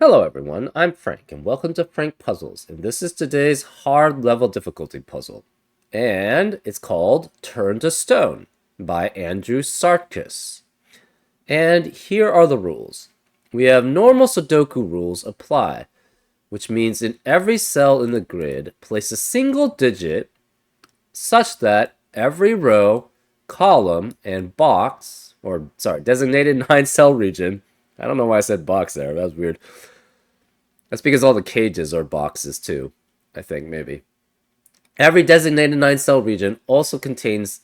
Hello everyone, I'm Frank, and welcome to Frank Puzzles, and this is today's hard level difficulty puzzle. And it's called Turn to Stone by Andrew Sarkis. And here are the rules. We have normal Sudoku rules apply, which means in every cell in the grid, place a single digit such that every row, column, and box, designated 9-cell region. I don't know why I said box there, that was weird. That's because all the cages are boxes too, I think, maybe. Every designated 9-cell region also contains,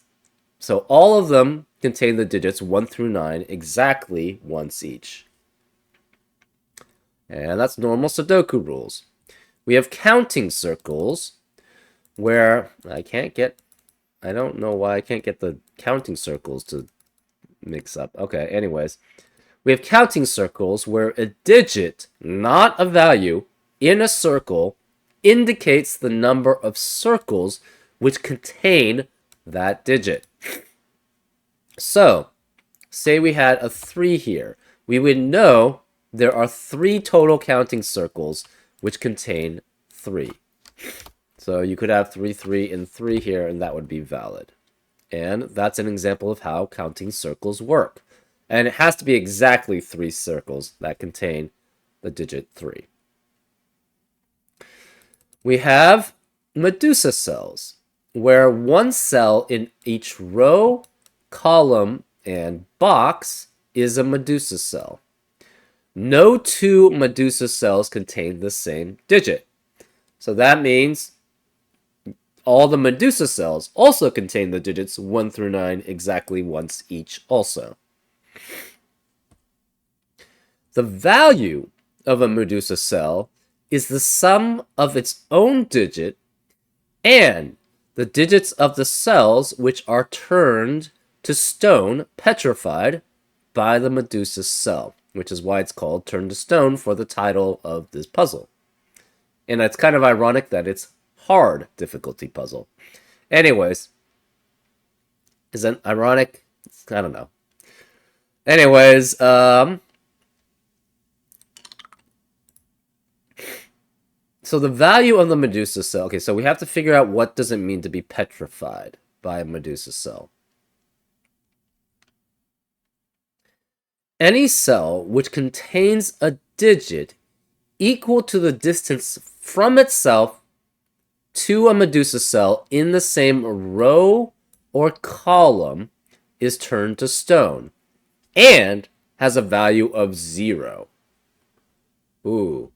so all of them contain the digits 1 through 9 exactly once each. And that's normal Sudoku rules. We have counting circles where I don't know why I can't get the counting circles to mix up. Okay, anyways. We have counting circles where a digit, not a value, in a circle indicates the number of circles which contain that digit. So, say we had a 3 here. We would know there are 3 total counting circles which contain 3. So you could have 3, 3, and 3 here, and that would be valid. And that's an example of how counting circles work. And it has to be exactly 3 circles that contain the digit 3. We have Medusa cells, where one cell in each row, column, and box is a Medusa cell. No 2 Medusa cells contain the same digit. So that means all the Medusa cells also contain the digits 1 through 9 exactly once each also. The value of a Medusa cell is the sum of its own digit and the digits of the cells which are turned to stone, petrified, by the Medusa cell, which is why it's called Turn to Stone for the title of this puzzle. And it's kind of ironic that it's hard difficulty puzzle. Anyways, is that ironic? I don't know. Anyways, so the value of the Medusa cell, okay, so we have to figure out what does it mean to be petrified by a Medusa cell. Any cell which contains a digit equal to the distance from itself to a Medusa cell in the same row or column is turned to stone and has a value of 0. Ooh.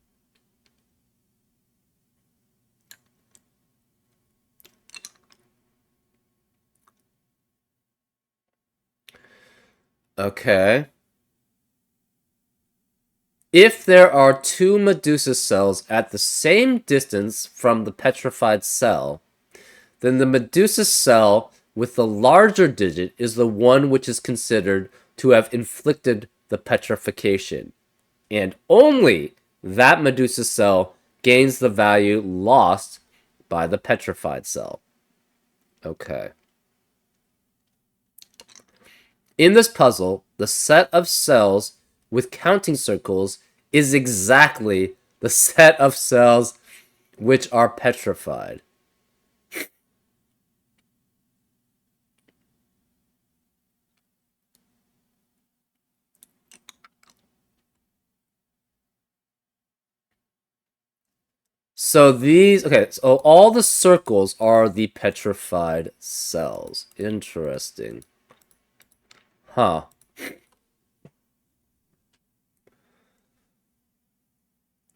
Okay. If there are 2 Medusa cells at the same distance from the petrified cell, then the Medusa cell with the larger digit is the one which is considered to have inflicted the petrification. And only that Medusa cell gains the value lost by the petrified cell. Okay. In this puzzle, the set of cells with counting circles is exactly the set of cells which are petrified. So so all the circles are the petrified cells. Interesting. Huh.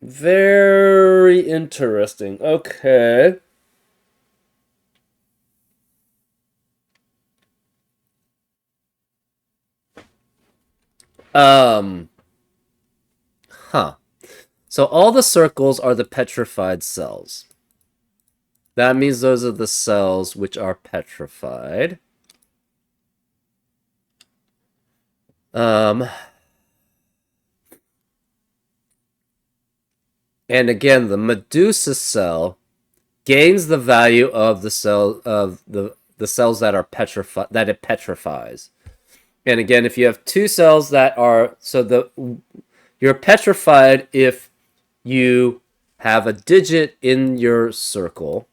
Very interesting. Okay. Huh. So all the circles are the petrified cells. That means those are the cells which are petrified. And again, the Medusa cell gains the value of the cell of the cells that are petrified, that it petrifies. And again, if you have 2 cells that are you're petrified if you have a digit in your circle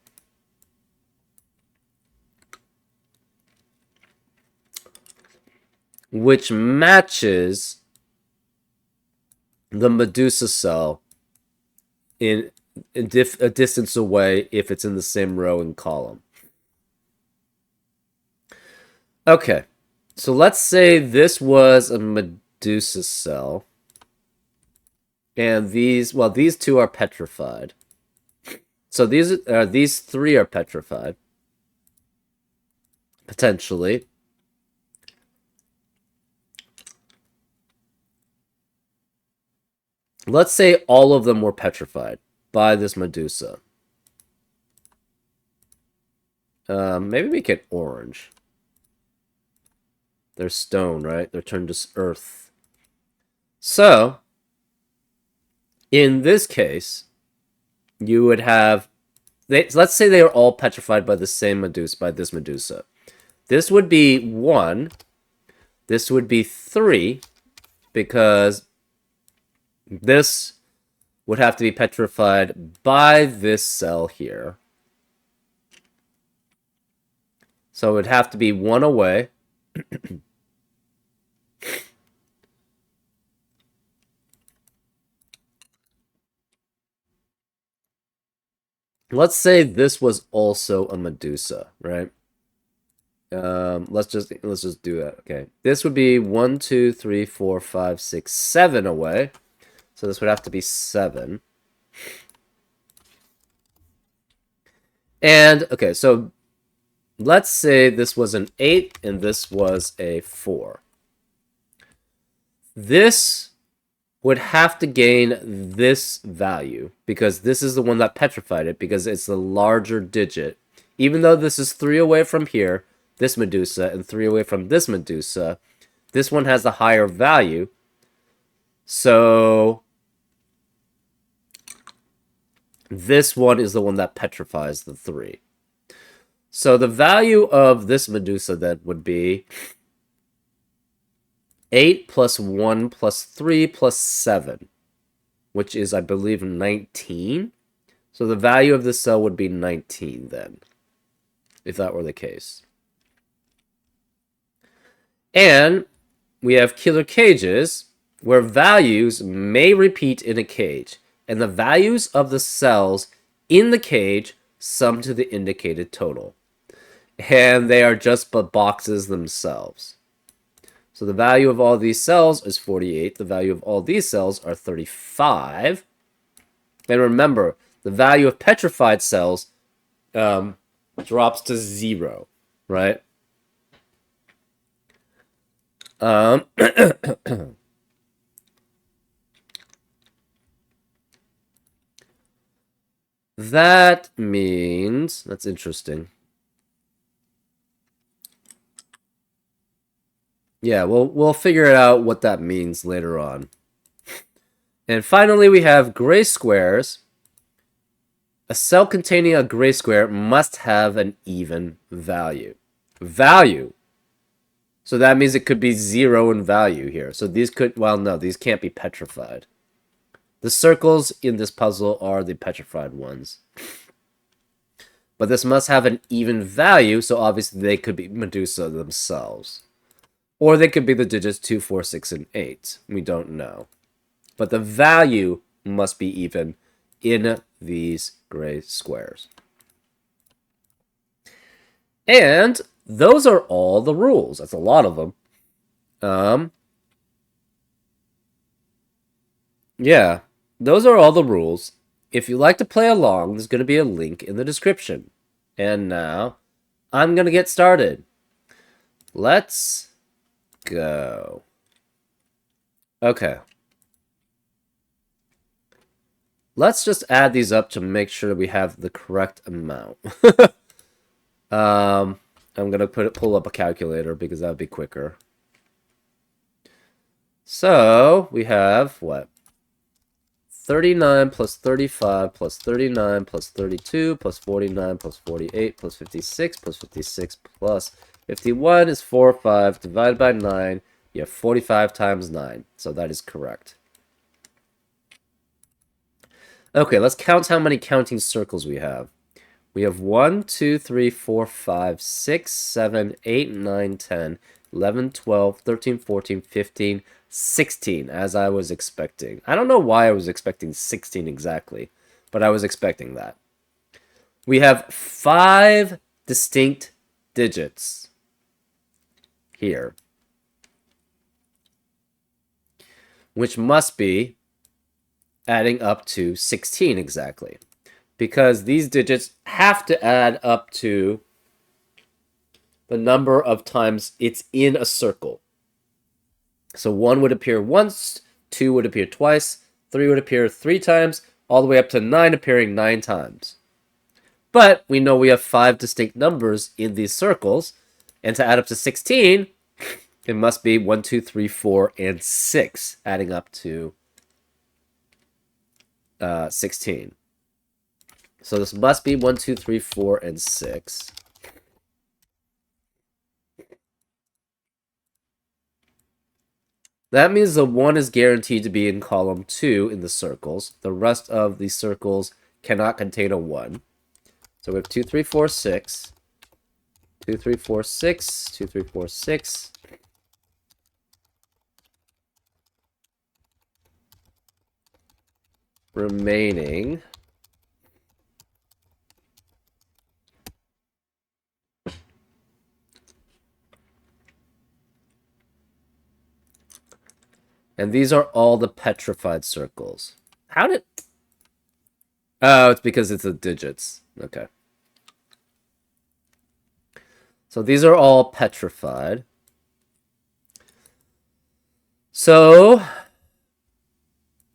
which matches the Medusa cell in a distance away if it's in the same row and column. Okay, so let's say this was a Medusa cell, and these two are petrified. So these three are petrified, potentially. Let's say all of them were petrified by this Medusa. Maybe make it orange. They're stone, right? They're turned to earth. So, in this case, you would have... let's say they are all petrified by the same Medusa, by this Medusa. This would be 1. This would be 3, because this would have to be petrified by this cell here. So it would have to be 1 away. Let's say this was also a Medusa, right? Let's just do that. Okay, this would be 1, 2, 3, 4, 5, 6, 7 away. So this would have to be 7. And okay, so let's say this was an 8 and this was a 4. This would have to gain this value because this is the one that petrified it because it's the larger digit. Even though this is 3 away from here, this Medusa, and 3 away from this Medusa, this one has the higher value. So this one is the one that petrifies the 3. So the value of this Medusa then would be 8 plus 1 plus 3 plus 7, which is, I believe, 19. So the value of this cell would be 19 then, if that were the case. And we have killer cages where values may repeat in a cage, and the values of the cells in the cage sum to the indicated total. And they are just but boxes themselves. So the value of all these cells is 48. The value of all these cells are 35. And remember, the value of petrified cells drops to 0, right? That means... That's interesting. Yeah, we'll figure it out what that means later on. And finally, we have gray squares. A cell containing a gray square must have an even value. Value. So that means it could be 0 in value here. So these could... Well, no, these can't be petrified. The circles in this puzzle are the petrified ones. But this must have an even value, so obviously they could be Medusa themselves. Or they could be the digits 2, 4, 6, and 8. We don't know. But the value must be even in these gray squares. And those are all the rules. That's a lot of them. Yeah, those are all the rules. If you'd like to play along, there's going to be a link in the description. And now, I'm going to get started. Let's go. Okay. Let's just add these up to make sure we have the correct amount. I'm going to pull up a calculator because that would be quicker. So, we have, what? 39 plus 35 plus 39 plus 32 plus 49 plus 48 plus 56 plus 56 plus 51 is 4, 5 divided by 9. You have 45 times 9. So that is correct. Okay, let's count how many counting circles we have. We have 1, 2, 3, 4, 5, 6, 7, 8, 9, 10, 11, 12, 13, 14, 15, 16, as I was expecting. I don't know why I was expecting 16 exactly, but I was expecting that. We have 5 distinct digits here, which must be adding up to 16 exactly, because these digits have to add up to the number of times it's in a circle. So 1 would appear once, 2 would appear twice, 3 would appear 3 times, all the way up to 9 appearing 9 times. But we know we have 5 distinct numbers in these circles, and to add up to 16, it must be 1, 2, 3, 4, and 6, adding up to 16. So this must be 1, 2, 3, 4, and 6. That means the 1 is guaranteed to be in column 2 in the circles. The rest of the circles cannot contain a 1. So we have 2, 3, 4, 6. 2, 3, 4, 6. 2, 3, 4, 6. Remaining. And these are all the petrified circles. How did... Oh, it's because it's the digits. Okay. So these are all petrified. So,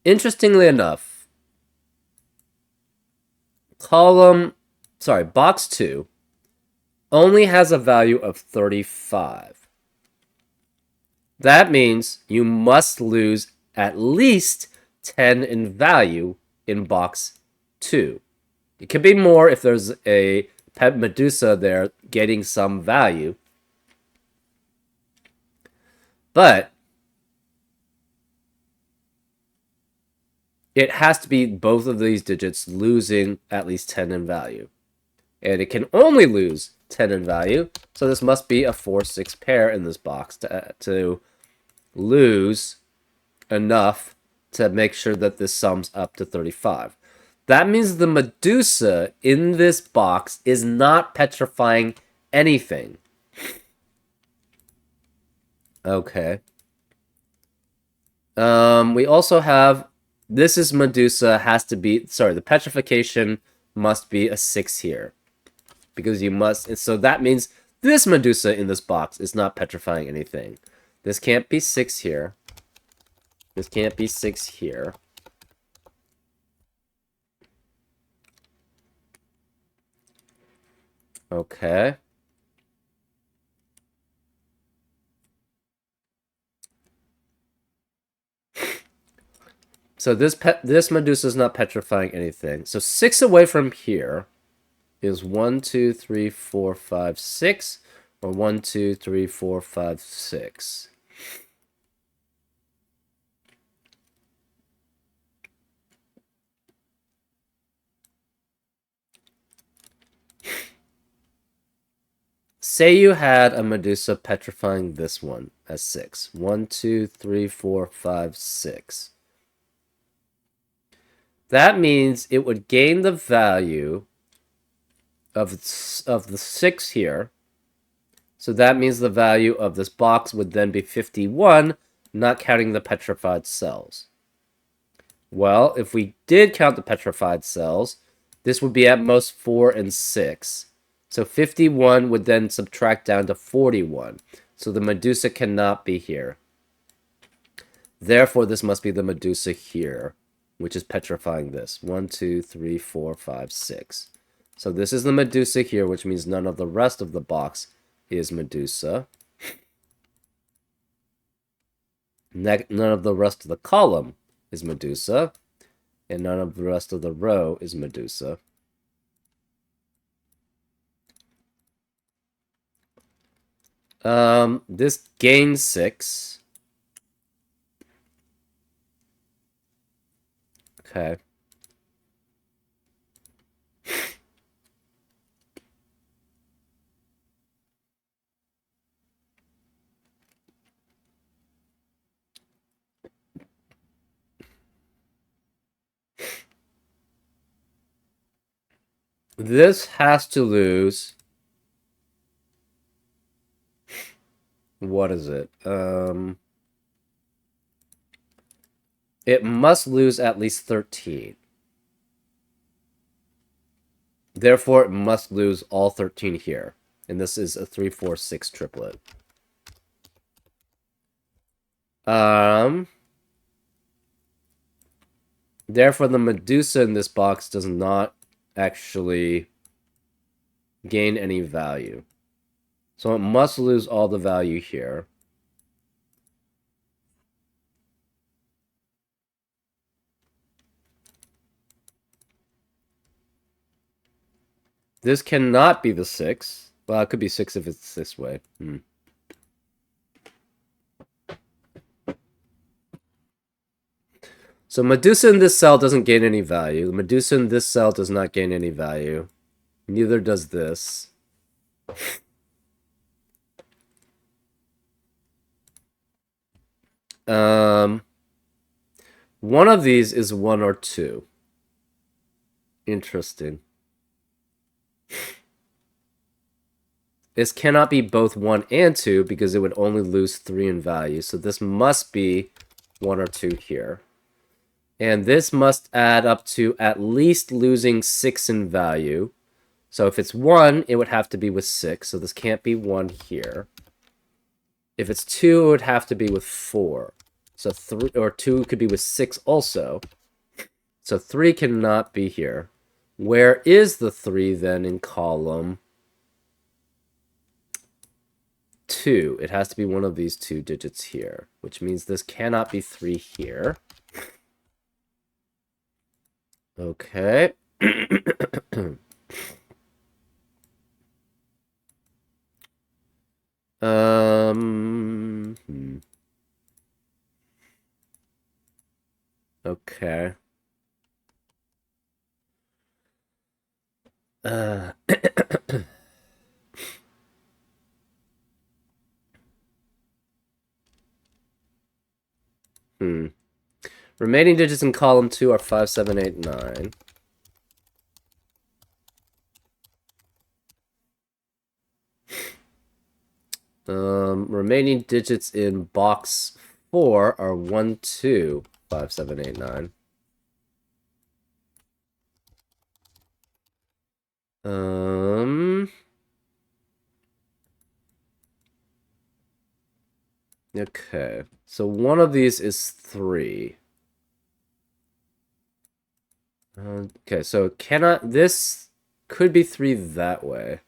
interestingly enough, box 2 only has a value of 35. That means you must lose at least 10 in value in box 2. It could be more if there's a pet Medusa there getting some value. But it has to be both of these digits losing at least 10 in value. And it can only lose 10 in value, so this must be a 4-6 pair in this box to lose enough to make sure that this sums up to 35. That means the Medusa in this box is not petrifying anything. Okay. We also have, this is Medusa, has to be, the petrification must be a 6 here. Because you must, so that means this Medusa in this box is not petrifying anything. This can't be 6 here. This can't be 6 here. Okay. So this Medusa is not petrifying anything. So 6 away from here is 1, 2, 3, 4, 5, 6, or 1, 2, 3, 4, 5, 6. Say you had a Medusa petrifying this one as 6. 1, 2, 3, 4, 5, 6. That means it would gain the value of the 6 here. So that means the value of this box would then be 51, not counting the petrified cells. Well, if we did count the petrified cells, this would be at most 4 and 6. So 51 would then subtract down to 41. So the Medusa cannot be here. Therefore, this must be the Medusa here, which is petrifying this. 1, 2, 3, 4, 5, 6. So this is the Medusa here, which means none of the rest of the box is Medusa. None of the rest of the column is Medusa. And none of the rest of the row is Medusa. This gains 6. Okay. This has to lose. What is it? It must lose at least 13. Therefore, it must lose all 13 here. And this is a 3, 4, 6 triplet. Therefore, the Medusa in this box does not actually gain any value. So it must lose all the value here. This cannot be the 6. Well, it could be 6 if it's this way. So Medusa in this cell doesn't gain any value. Medusa in this cell does not gain any value. Neither does this. One of these is 1 or 2. Interesting. This cannot be both 1 and 2 because it would only lose 3 in value. So this must be 1 or 2 here. And this must add up to at least losing 6 in value. So if it's 1, it would have to be with 6. So this can't be 1 here. If it's 2, it would have to be with 4. So 3 or 2 could be with 6 also. So 3 cannot be here. Where is the 3 then in column 2? It has to be one of these 2 digits here, which means this cannot be 3 here. Okay. Okay. Remaining digits in column 2 are 5, 7, 8, 9. Remaining digits in box 4 are 1, 2, 5, 7, 8, 9. Okay, so one of these is 3. Okay, so this could be 3 that way.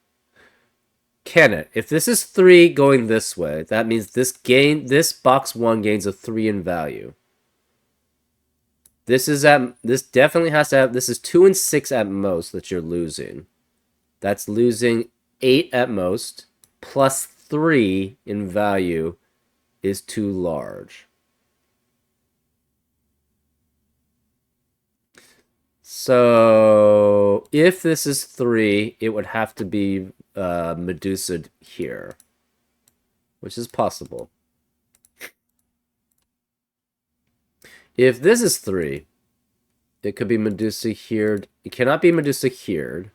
Can it? If this is 3 going this way, that means this box 1 gains a 3 in value. This definitely has to have, this is 2 and 6 at most that you're losing. That's losing 8 at most, plus 3 in value is too large. So if this is 3, it would have to be Medusa here, which is possible. If this is 3, it could be Medusa here. It cannot be Medusa here.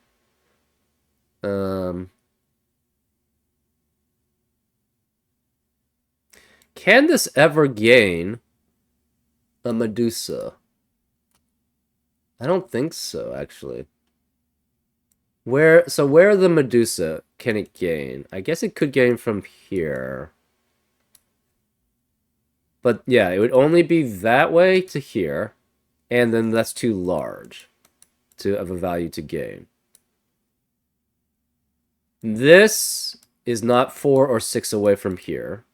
Can this ever gain a Medusa? I don't think so, actually. Where the Medusa can it gain? I guess it could gain from here. But yeah, it would only be that way to here, and then that's too large of a value to gain. This is not 4 or 6 away from here.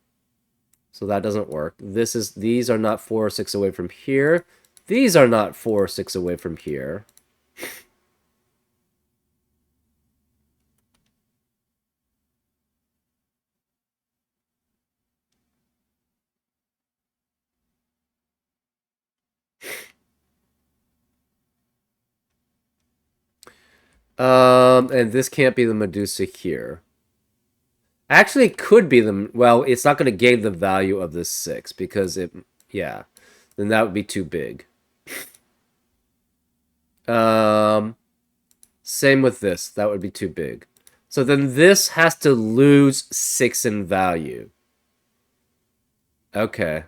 So that doesn't work. These are not 4 or 6 away from here. These are not 4 or 6 away from here. And this can't be the Medusa here. Actually, it could be well, it's not going to gain the value of this 6 because yeah, then that would be too big. So Same with this. That would be too big. So then this has to lose 6 in value. Okay.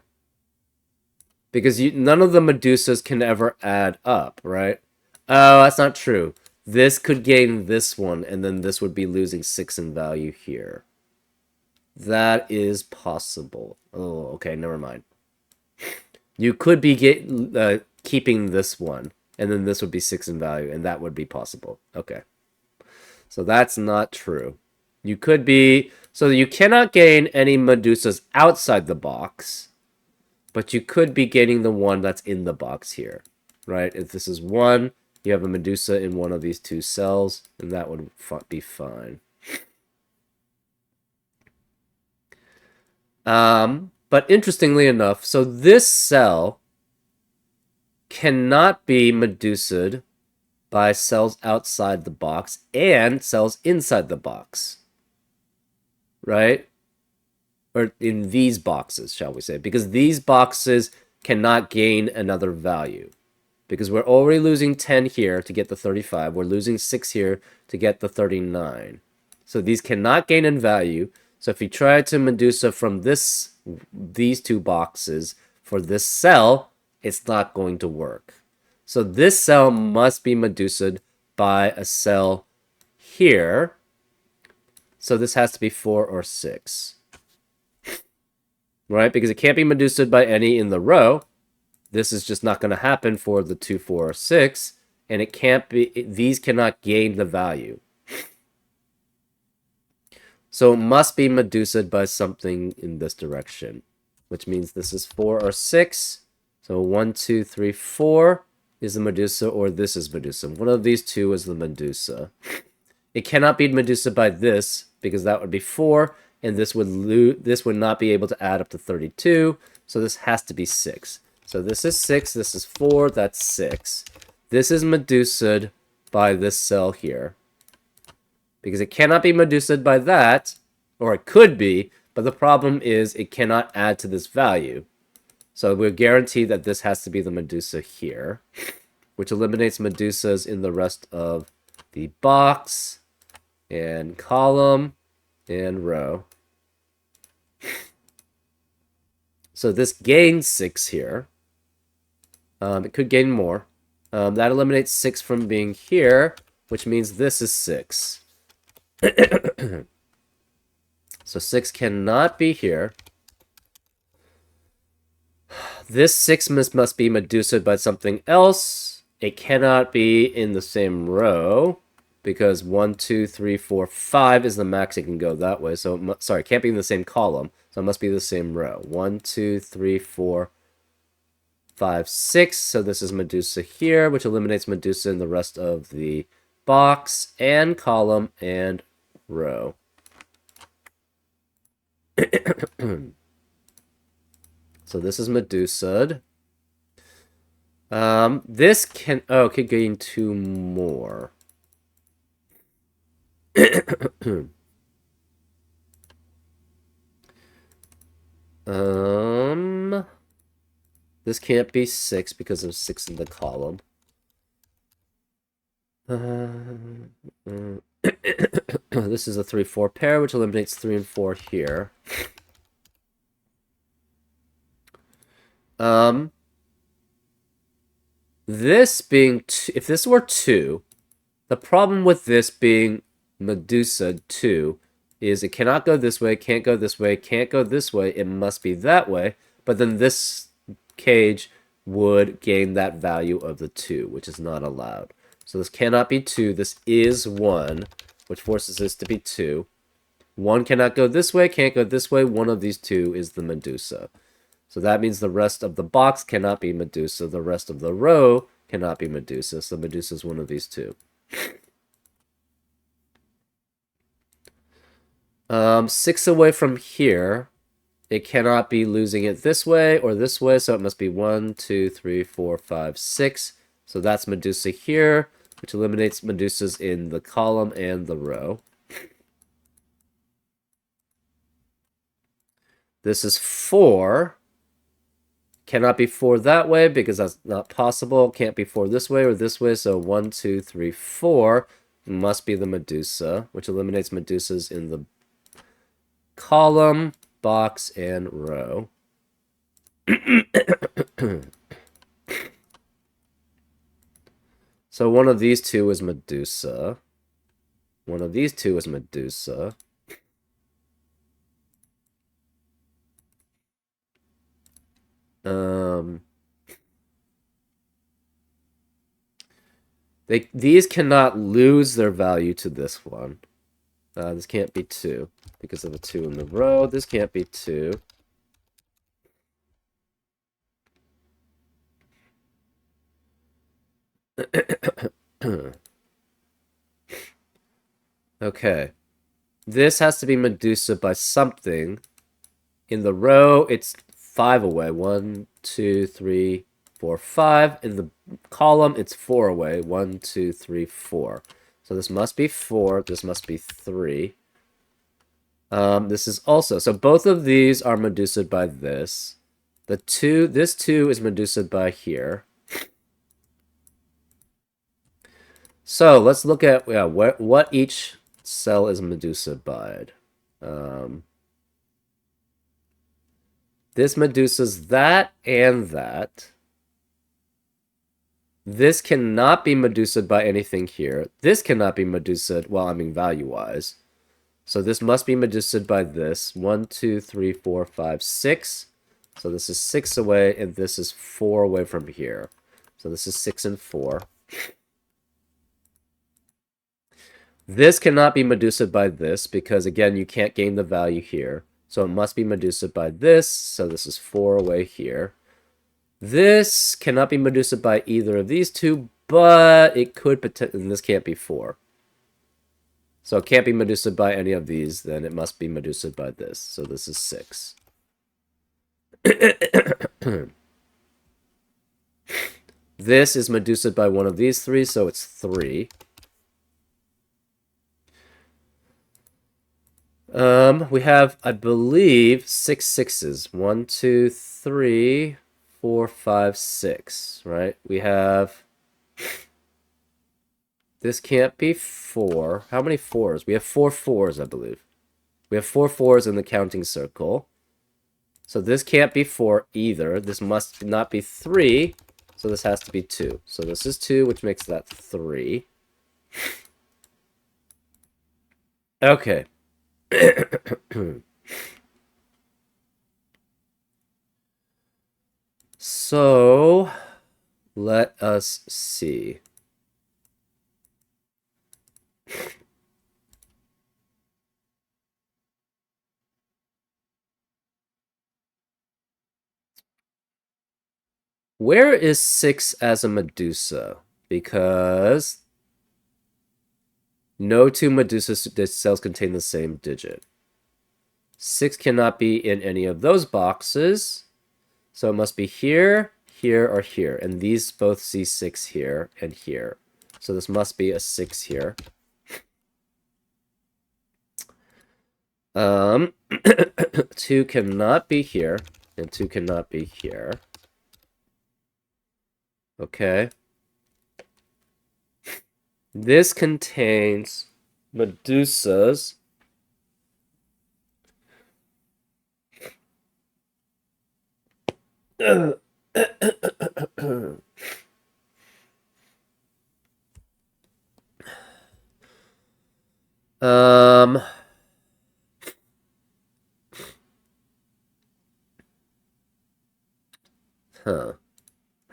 Because none of the Medusas can ever add up, right? Oh, that's not true. This could gain this one, and then this would be losing 6 in value here. That is possible. Oh, okay, never mind. You could be keeping this one, and then this would be 6 in value, and that would be possible. Okay. So that's not true. You could be... So you cannot gain any Medusas outside the box, but you could be gaining the one that's in the box here, right? If this is 1, you have a Medusa in one of these 2 cells, and that would be fine. But interestingly enough, so this cell cannot be Medusa'd by cells outside the box and cells inside the box, right? Or in these boxes, shall we say, because these boxes cannot gain another value. Because we're already losing 10 here to get the 35. We're losing 6 here to get the 39. So these cannot gain in value. So if you try to Medusa from these 2 boxes for this cell, it's not going to work. So this cell must be Medusa'd by a cell here. So this has to be 4 or 6. Right? Because it can't be Medusa'd by any in the row. This is just not going to happen for the 2, 4, or 6. And it can't be... These cannot gain the value. So it must be Medusa'd by something in this direction. Which means this is 4 or 6. So 1, 2, 3, 4 is the Medusa, or this is Medusa. One of these 2 is the Medusa. It cannot be Medusa by this, because that would be 4, and this would not be able to add up to 32, so this has to be 6. So this is 6, this is 4, that's 6. This is Medusa'd by this cell here. Because it cannot be Medusa'd by that, or it could be, but the problem is it cannot add to this value. So we're guaranteed that this has to be the Medusa here, which eliminates Medusas in the rest of the box and column and row. So this gains 6 here. It could gain more. That eliminates 6 from being here, which means this is 6. So 6 cannot be here. This 6 must be Medusa'd by something else. It cannot be in the same row, because 1, 2, 3, 4, 5 is the max it can go that way. So, sorry, it can't be in the same column. So it must be the same row. 1, 2, 3, 4, 5, 6. So this is Medusa here, which eliminates Medusa in the rest of the box and column and row. So this is Medusa'd. This can... Oh, it could gain 2 more. This can't be 6 because of 6 in the column. This is a 3-4 pair, which eliminates 3 and 4 here. This being... If this were 2, the problem with this being Medusa 2 is it cannot go this way, can't go this way, can't go this way, it must be that way, but then this cage would gain that value of the 2, which is not allowed. So this cannot be 2, this is 1, which forces this to be 2. 1 cannot go this way, can't go this way, one of these 2 is the Medusa. So that means the rest of the box cannot be Medusa, the rest of the row cannot be Medusa, so Medusa is one of these 2. 6 away from here, it cannot be losing it this way or this way, so it must be 1, 2, 3, 4, 5, 6. So that's Medusa here, which eliminates Medusas in the column and the row. This is 4. Cannot be 4 that way because that's not possible. Can't be 4 this way or this way, so 1, 2, 3, 4. must be the Medusa, which eliminates Medusas in the column, box, and row. So one of these two is Medusa. One of these two is Medusa. These cannot lose their value to this one. This can't be 2 because of a 2 in the row. This can't be 2. Okay. This has to be Medusa by something. In the row, it's 5 away. 1, 2, 3, 4, 5. In the column, it's 4 away. 1, 2, 3, 4. So this must be 4. This must be 3. This is also... So both of these are Medusa by this. This 2 is Medusa by here. So let's look at what each cell is Medusa by. This Medusa's that and that. This cannot be Medusa by anything here. This cannot be Medusa, well, I mean value-wise. So this must be Medusa by this. 1, 2, 3, 4, 5, 6. So this is 6 away, and this is 4 away from here. So this is 6 and 4. This cannot be Medusa by this, because again, you can't gain the value here. So it must be Medusa by this, so this is 4 away here. This cannot be Medusa by either of these two, but it could potentially, and this can't be 4. So it can't be Medusa by any of these, then it must be Medusa by this. So this is 6. This is Medusa by one of these 3, so it's 3. We have, I believe, 6 6s. 1, 2, 3, 4, 5, 6, right? We have... This can't be 4. How many 4s? We have 4 4s, I believe. We have 4 4s in the counting circle. So this can't be 4 either. This must not be 3. So this has to be 2. So this is 2, which makes that 3. Okay. So, let us see. Where is 6 as a Medusa? Because no two Medusa cells contain the same digit. 6 cannot be in any of those boxes. So it must be here, here, or here. And these both see 6 here and here. So this must be a 6 here. 2 cannot be here, and 2 cannot be here. Okay. This contains Medusas.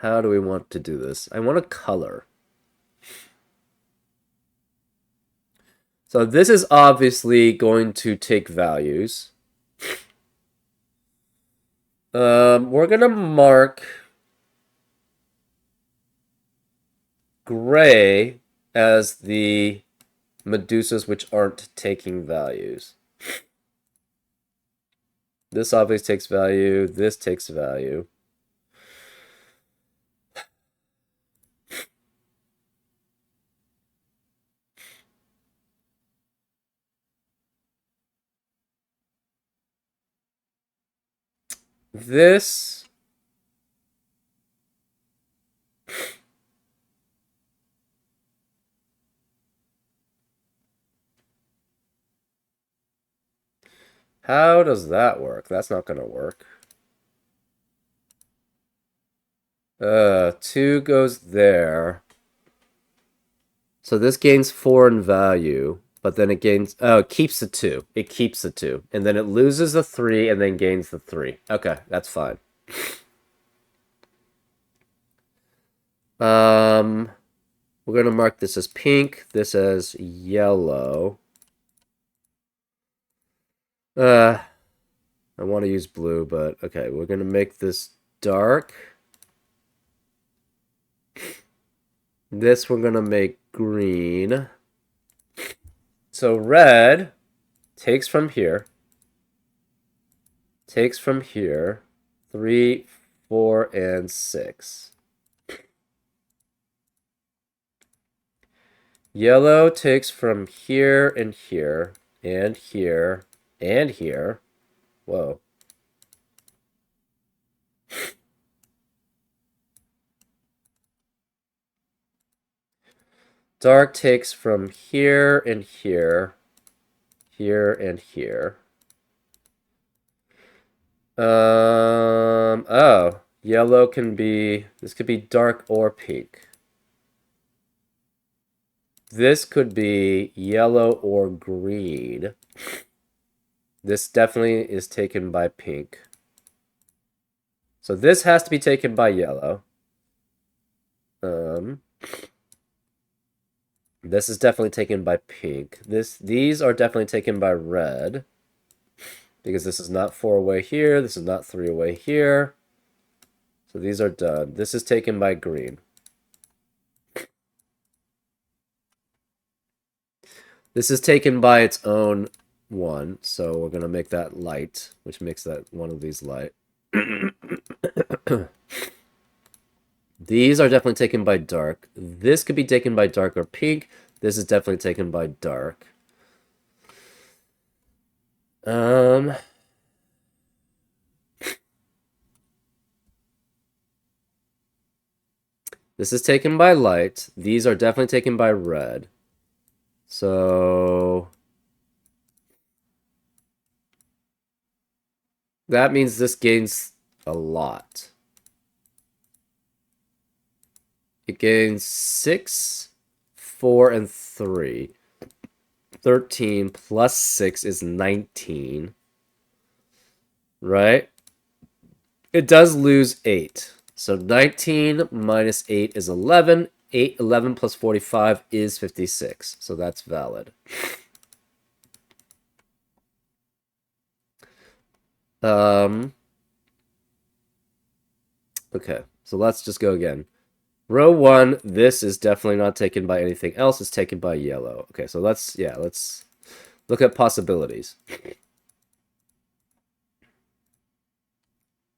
How do we want to do this? I want to color. So this is obviously going to take values. We're going to mark gray as the Medusas which aren't taking values. This obviously takes value. This takes value. This How does that work? That's not gonna work. 2 goes there. So this gains 4 in value, but then it gains... Oh, it keeps the 2. It keeps the 2. And then it loses the 3 and then gains the 3. Okay, that's fine. We're going to mark this as pink, this as yellow. I want to use blue, but okay, we're going to make this dark. This we're going to make green. So red takes from here, 3, 4, and 6. Yellow takes from here and here, and here, and here. Whoa. Dark takes from here and here, here and here. Oh, yellow can be, this could be dark or pink. This could be yellow or green. This definitely is taken by pink. So this has to be taken by yellow. This is definitely taken by pink. These are definitely taken by red. Because this is not 4 away here. This is not 3 away here. So these are done. This is taken by green. This is taken by its own one. So we're going to make that light, which makes that one of these light. These are definitely taken by dark. This could be taken by dark or pink. This is definitely taken by dark. This is taken by light. These are definitely taken by red. So that means this gains a lot. It gains 6, 4, and 3. 13 plus 6 is 19. Right? It does lose 8. So 19 minus 8 is 11. 11 plus 45 is 56. So that's valid. Okay, so let's just go again. Row 1, this is definitely not taken by anything else. It's taken by yellow. Okay, so let's look at possibilities.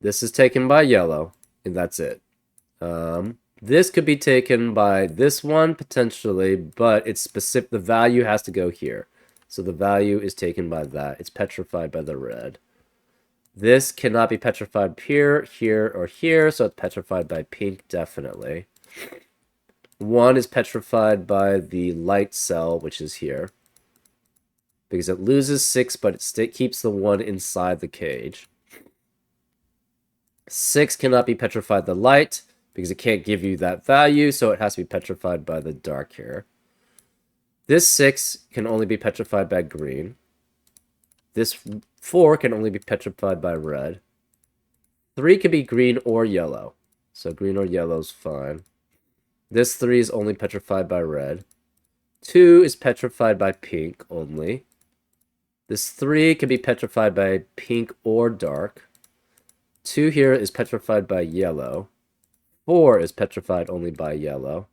This is taken by yellow, and that's it. This could be taken by this one, potentially, but it's specific. The value has to go here. So the value is taken by that. It's petrified by the red. This cannot be petrified here, here, or here, so it's petrified by pink, definitely. 1 is petrified by the light cell, which is here. Because it loses 6, but it keeps the 1 inside the cage. 6 cannot be petrified the light, because it can't give you that value, so it has to be petrified by the dark here. This 6 can only be petrified by green. This 4 can only be petrified by red. 3 can be green or yellow. So green or yellow is fine. This 3 is only petrified by red. 2 is petrified by pink only. This 3 can be petrified by pink or dark. 2 here is petrified by yellow. 4 is petrified only by yellow.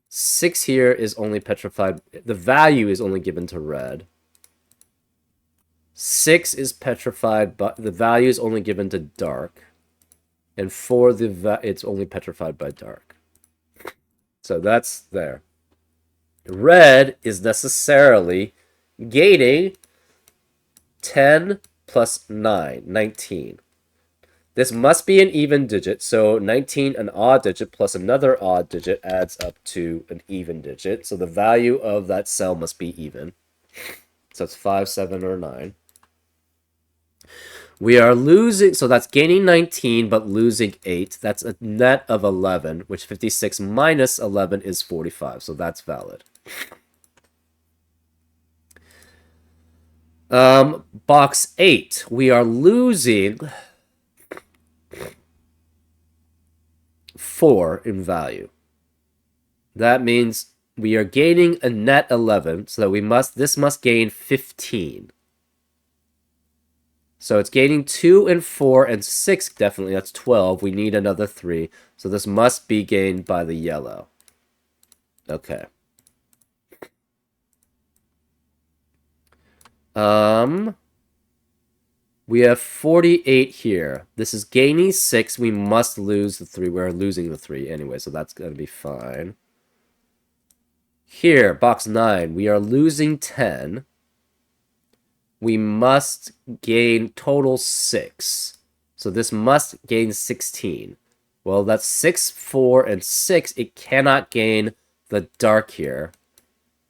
6 here is only petrified. The value is only given to red. 6 is petrified, but the value is only given to dark. And 4, it's only petrified by dark. So that's there. Red is necessarily gaining 10 plus 9, 19. This must be an even digit, so 19, an odd digit, plus another odd digit adds up to an even digit. So the value of that cell must be even. So that's 5, 7, or 9. We are losing, so that's gaining 19, but losing 8. That's a net of 11, which 56 minus 11 is 45, so that's valid. Box 8, we are losing 4 in value. That means we are gaining a net 11, so that this must gain 15. So it's gaining 2 and 4 and 6, definitely. That's 12. We need another 3. So this must be gained by the yellow. Okay. We have 48 here. This is gaining 6. We must lose the 3. We're losing the 3 anyway, so that's going to be fine. Here, box 9, we are losing 10. We must gain total 6. So this must gain 16. Well, that's 6, 4, and 6. It cannot gain the dark here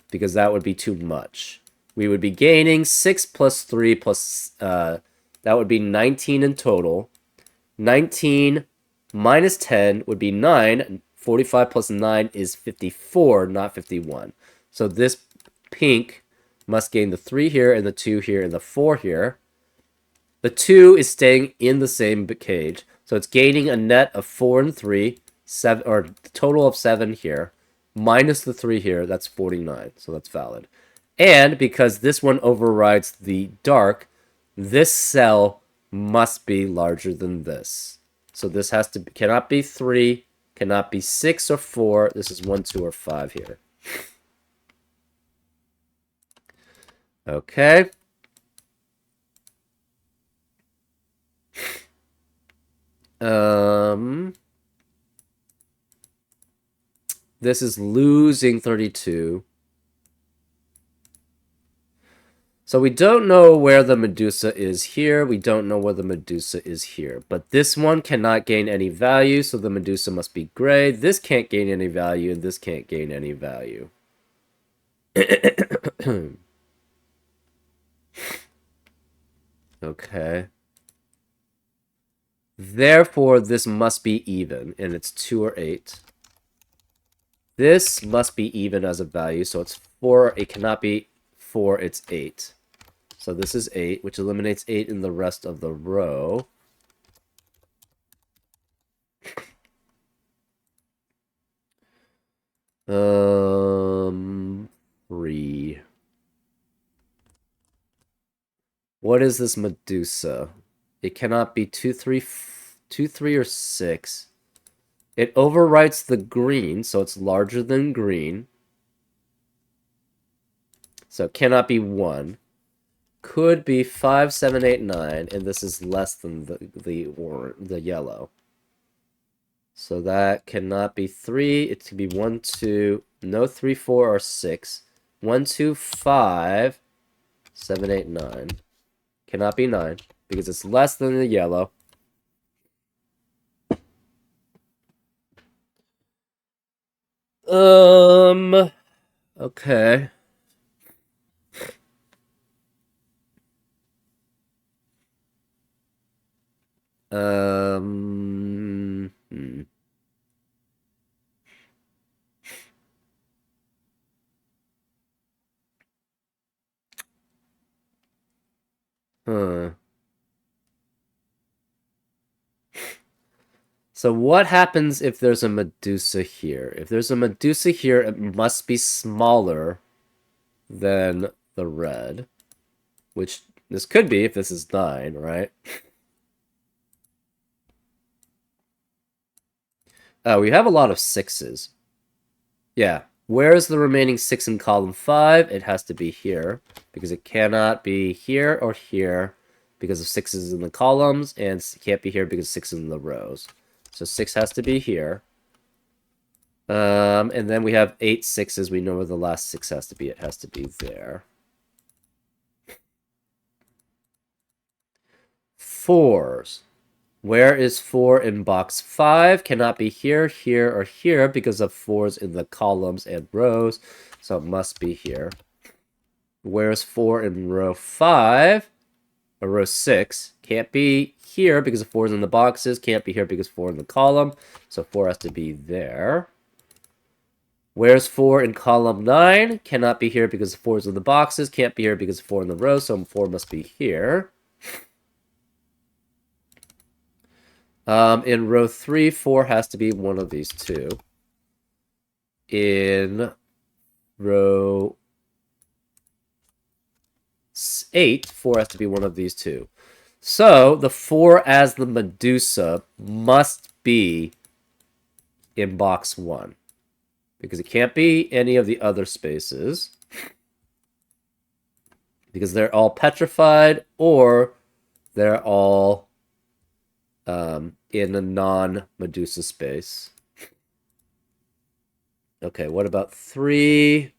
because that would be too much. We would be gaining 6 plus 3 plus... that would be 19 in total. 19 minus 10 would be 9. 45 plus 9 is 54, not 51. So this pink must gain the 3 here, and the 2 here, and the 4 here. The 2 is staying in the same cage, so it's gaining a net of 4 and 3, 7, or total of 7 here, minus the 3 here, that's 49, so that's valid. And because this one overrides the dark, this cell must be larger than this. So this cannot be 3, cannot be 6 or 4, this is 1, 2, or 5 here. Okay. This is losing 32. So we don't know where the Medusa is here. We don't know where the Medusa is here. But this one cannot gain any value, so the Medusa must be gray. This can't gain any value, and this can't gain any value. Okay. Therefore, this must be even, and it's 2 or 8. This must be even as a value, so it's 4. It cannot be 4, it's 8. So this is 8, which eliminates 8 in the rest of the row. Three. What is this Medusa? It cannot be 2, 3, 2, 3, or 6. It overwrites the green, so it's larger than green. So it cannot be 1. Could be 5, 7, 8, 9, and this is less than the yellow. So that cannot be 3. It could be 1, 2, no 3, 4, or 6. 1, 2, 5, 7, 8, 9. Cannot be 9 because it's less than the yellow. Okay. So what happens if there's a Medusa here? If there's a Medusa here, it must be smaller than the red. Which this could be if this is 9, right? We have a lot of 6s. Yeah. Where is the remaining 6 in column 5? It has to be here, because it cannot be here or here because of 6s in the columns, and it can't be here because 6s in the rows. So 6 has to be here. And then we have 8 6s. We know where the last 6 has to be. It has to be there. 4s. Where is 4 in box 5? Cannot be here, here, or here because of 4s in the columns and rows. So it must be here. Where's 4 in row 5? Or row 6. Can't be here because 4 is in the boxes. Can't be here because 4 in the column. So 4 has to be there. Where's 4 in column 9? Cannot be here because 4 is in the boxes. Can't be here because 4 in the row. So 4 must be here. In row 3, 4 has to be one of these two. In row 8, 4 has to be one of these two. So the 4 as the Medusa must be in box 1. Because it can't be any of the other spaces. Because they're all petrified or they're all in a non-Medusa space. Okay, what about 3?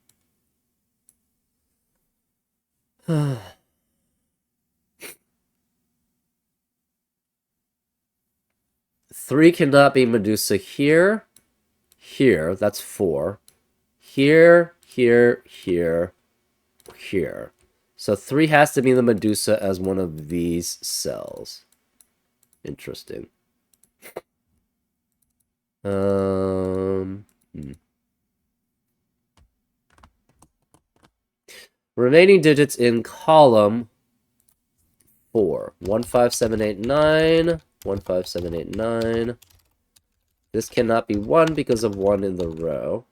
3 cannot be Medusa here. Here, that's 4. Here, here, here, here. So 3 has to be the Medusa as one of these cells. Interesting. Remaining digits in column 4. 1, 5, 7, 8, 9. 1, 5, 7, 8, 9. This cannot be 1 because of 1 in the row.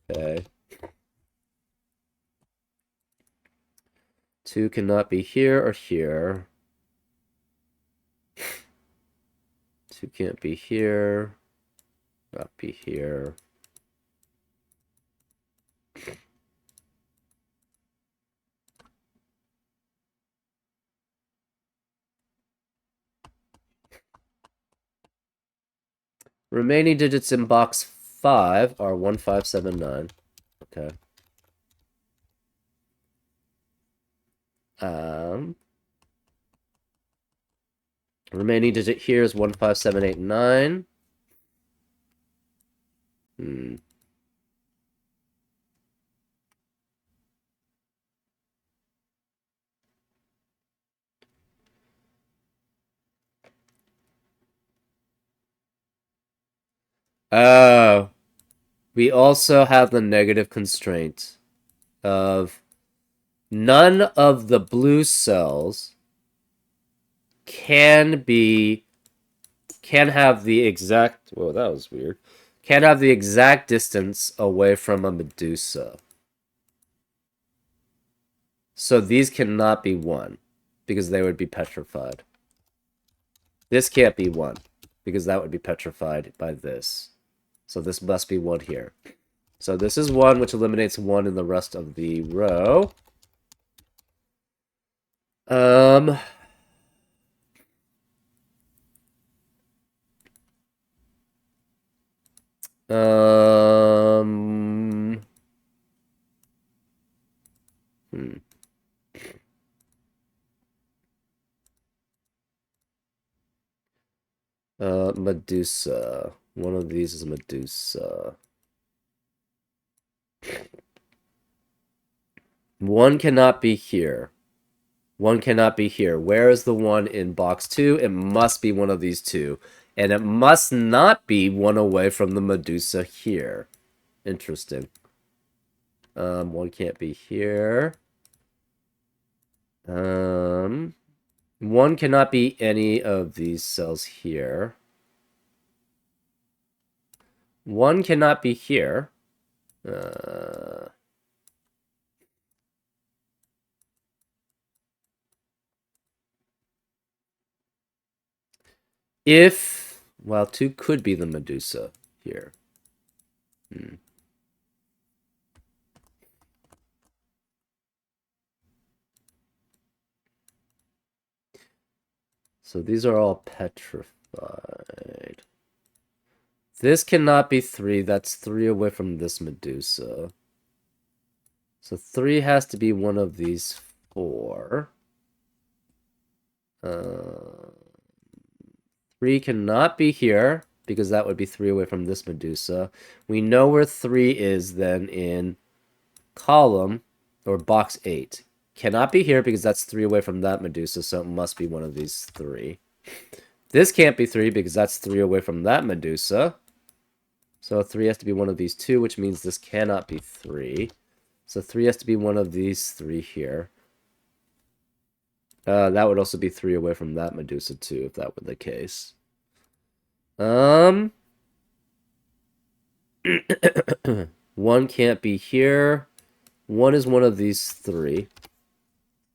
Okay. 2 cannot be here or here. 2 can't be here. Not be here. Remaining digits in box 5 are 1, 5, 7, 9. Okay. Remaining digit here is 1, 5, 7, 8, 9. Oh. We also have the negative constraint of none of the blue cells can have the exact, whoa, that was weird. Can have the exact distance away from a Medusa. So these cannot be 1 because they would be petrified. This can't be 1 because that would be petrified by this. So this must be 1 here. So this is 1, which eliminates 1 in the rest of the row. Medusa. One of these is Medusa. 1 cannot be here. 1 cannot be here. Where is the 1 in box 2? It must be one of these two. And it must not be 1 away from the Medusa here. Interesting. 1 can't be here. 1 cannot be any of these cells here. 1 cannot be here. Well, 2 could be the Medusa here. So these are all petrified. This cannot be 3. That's 3 away from this Medusa. So 3 has to be one of these 4. 3 cannot be here, because that would be 3 away from this Medusa. We know where 3 is then in column or box 8. Cannot be here because that's 3 away from that Medusa, so it must be one of these 3. This can't be 3 because that's 3 away from that Medusa. So 3 has to be one of these 2, which means this cannot be 3. So 3 has to be one of these 3 here. That would also be 3 away from that Medusa too, if that were the case. 1 can't be here. 1 is one of these 3.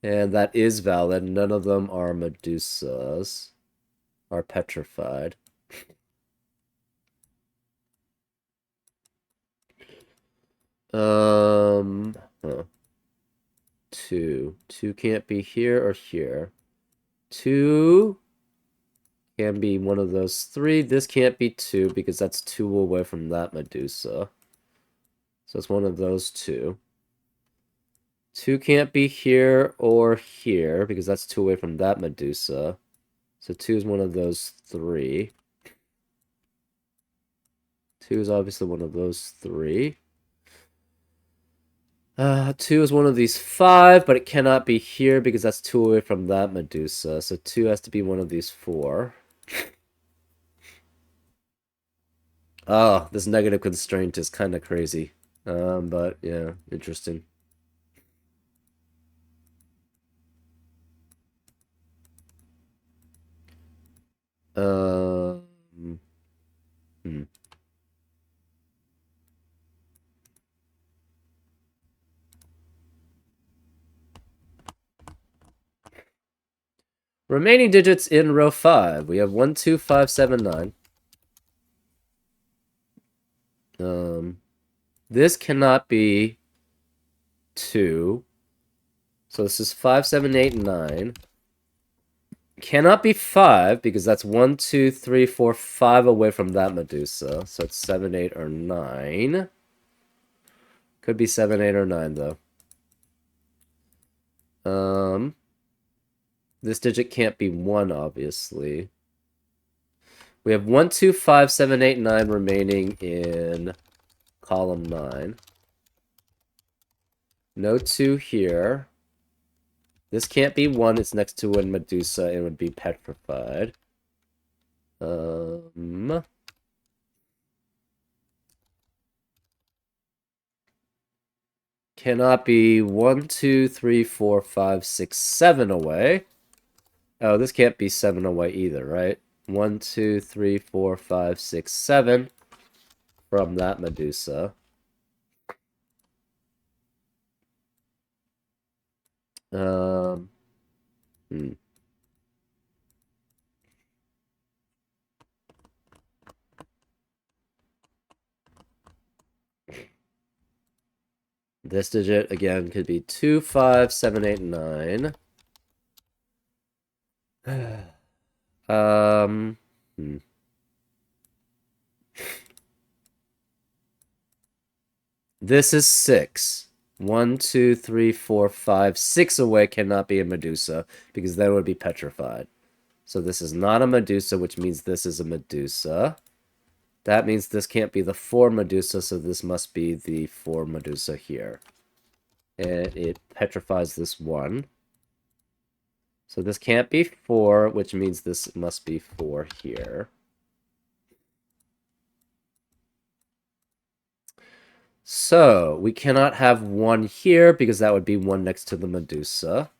And that is valid. None of them are Medusas. Are petrified. Huh. 2. 2 can't be here or here. 2 can be one of those 3. This can't be 2 because that's 2 away from that Medusa. So it's one of those 2. 2 can't be here or here because that's 2 away from that Medusa. So 2 is one of those 3. 2 is obviously one of those 3. 2 is one of these 5, but it cannot be here because that's 2 away from that Medusa. So 2 has to be one of these 4. Oh, this negative constraint is kind of crazy. But yeah, interesting. Hmm. Remaining digits in row 5. We have 1, 2, 5, 7, 9. This cannot be 2. So this is 5, 7, 8, 9. Cannot be 5 because that's 1, 2, 3, 4, 5 away from that Medusa. So it's 7, 8, or 9. Could be 7, 8, or 9 though. This digit can't be 1, obviously. We have 1, 2, 5, 7, 8, 9 remaining in column 9. No 2 here. This can't be 1. It's next to a Medusa and would be petrified. Cannot be 1, 2, 3, 4, 5, 6, 7 away. Oh, this can't be 7 away either, right? 1, 2, 3, 4, 5, 6, 7 from that Medusa. This digit, again, could be 2, 5, 7, 8, 9. This is 6. 1, 2, 3, 4, 5, 6 away cannot be a Medusa, because then it would be petrified. So this is not a Medusa, which means this is a Medusa. That means this can't be the 4 Medusa, so this must be the 4 Medusa here. And it petrifies this 1. So this can't be 4, which means this must be 4 here. So we cannot have 1 here because that would be 1 next to the Medusa.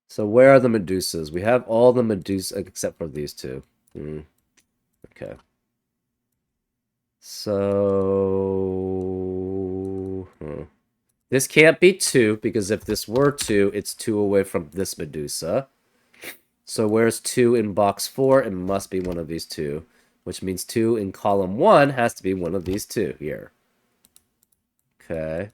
So where are the Medusas? We have all the Medusas except for these 2. Okay. So... This can't be 2, because if this were 2, it's 2 away from this Medusa. So where's 2 in box 4? It must be one of these 2. Which means 2 in column 1 has to be one of these 2 here. Okay.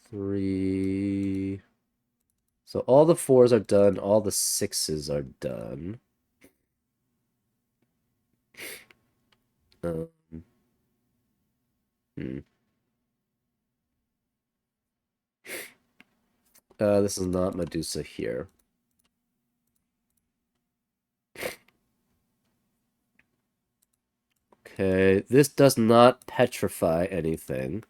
Three. So all the 4s are done, all the 6s are done. Um, hmm. This is not Medusa here. Okay, this does not petrify anything.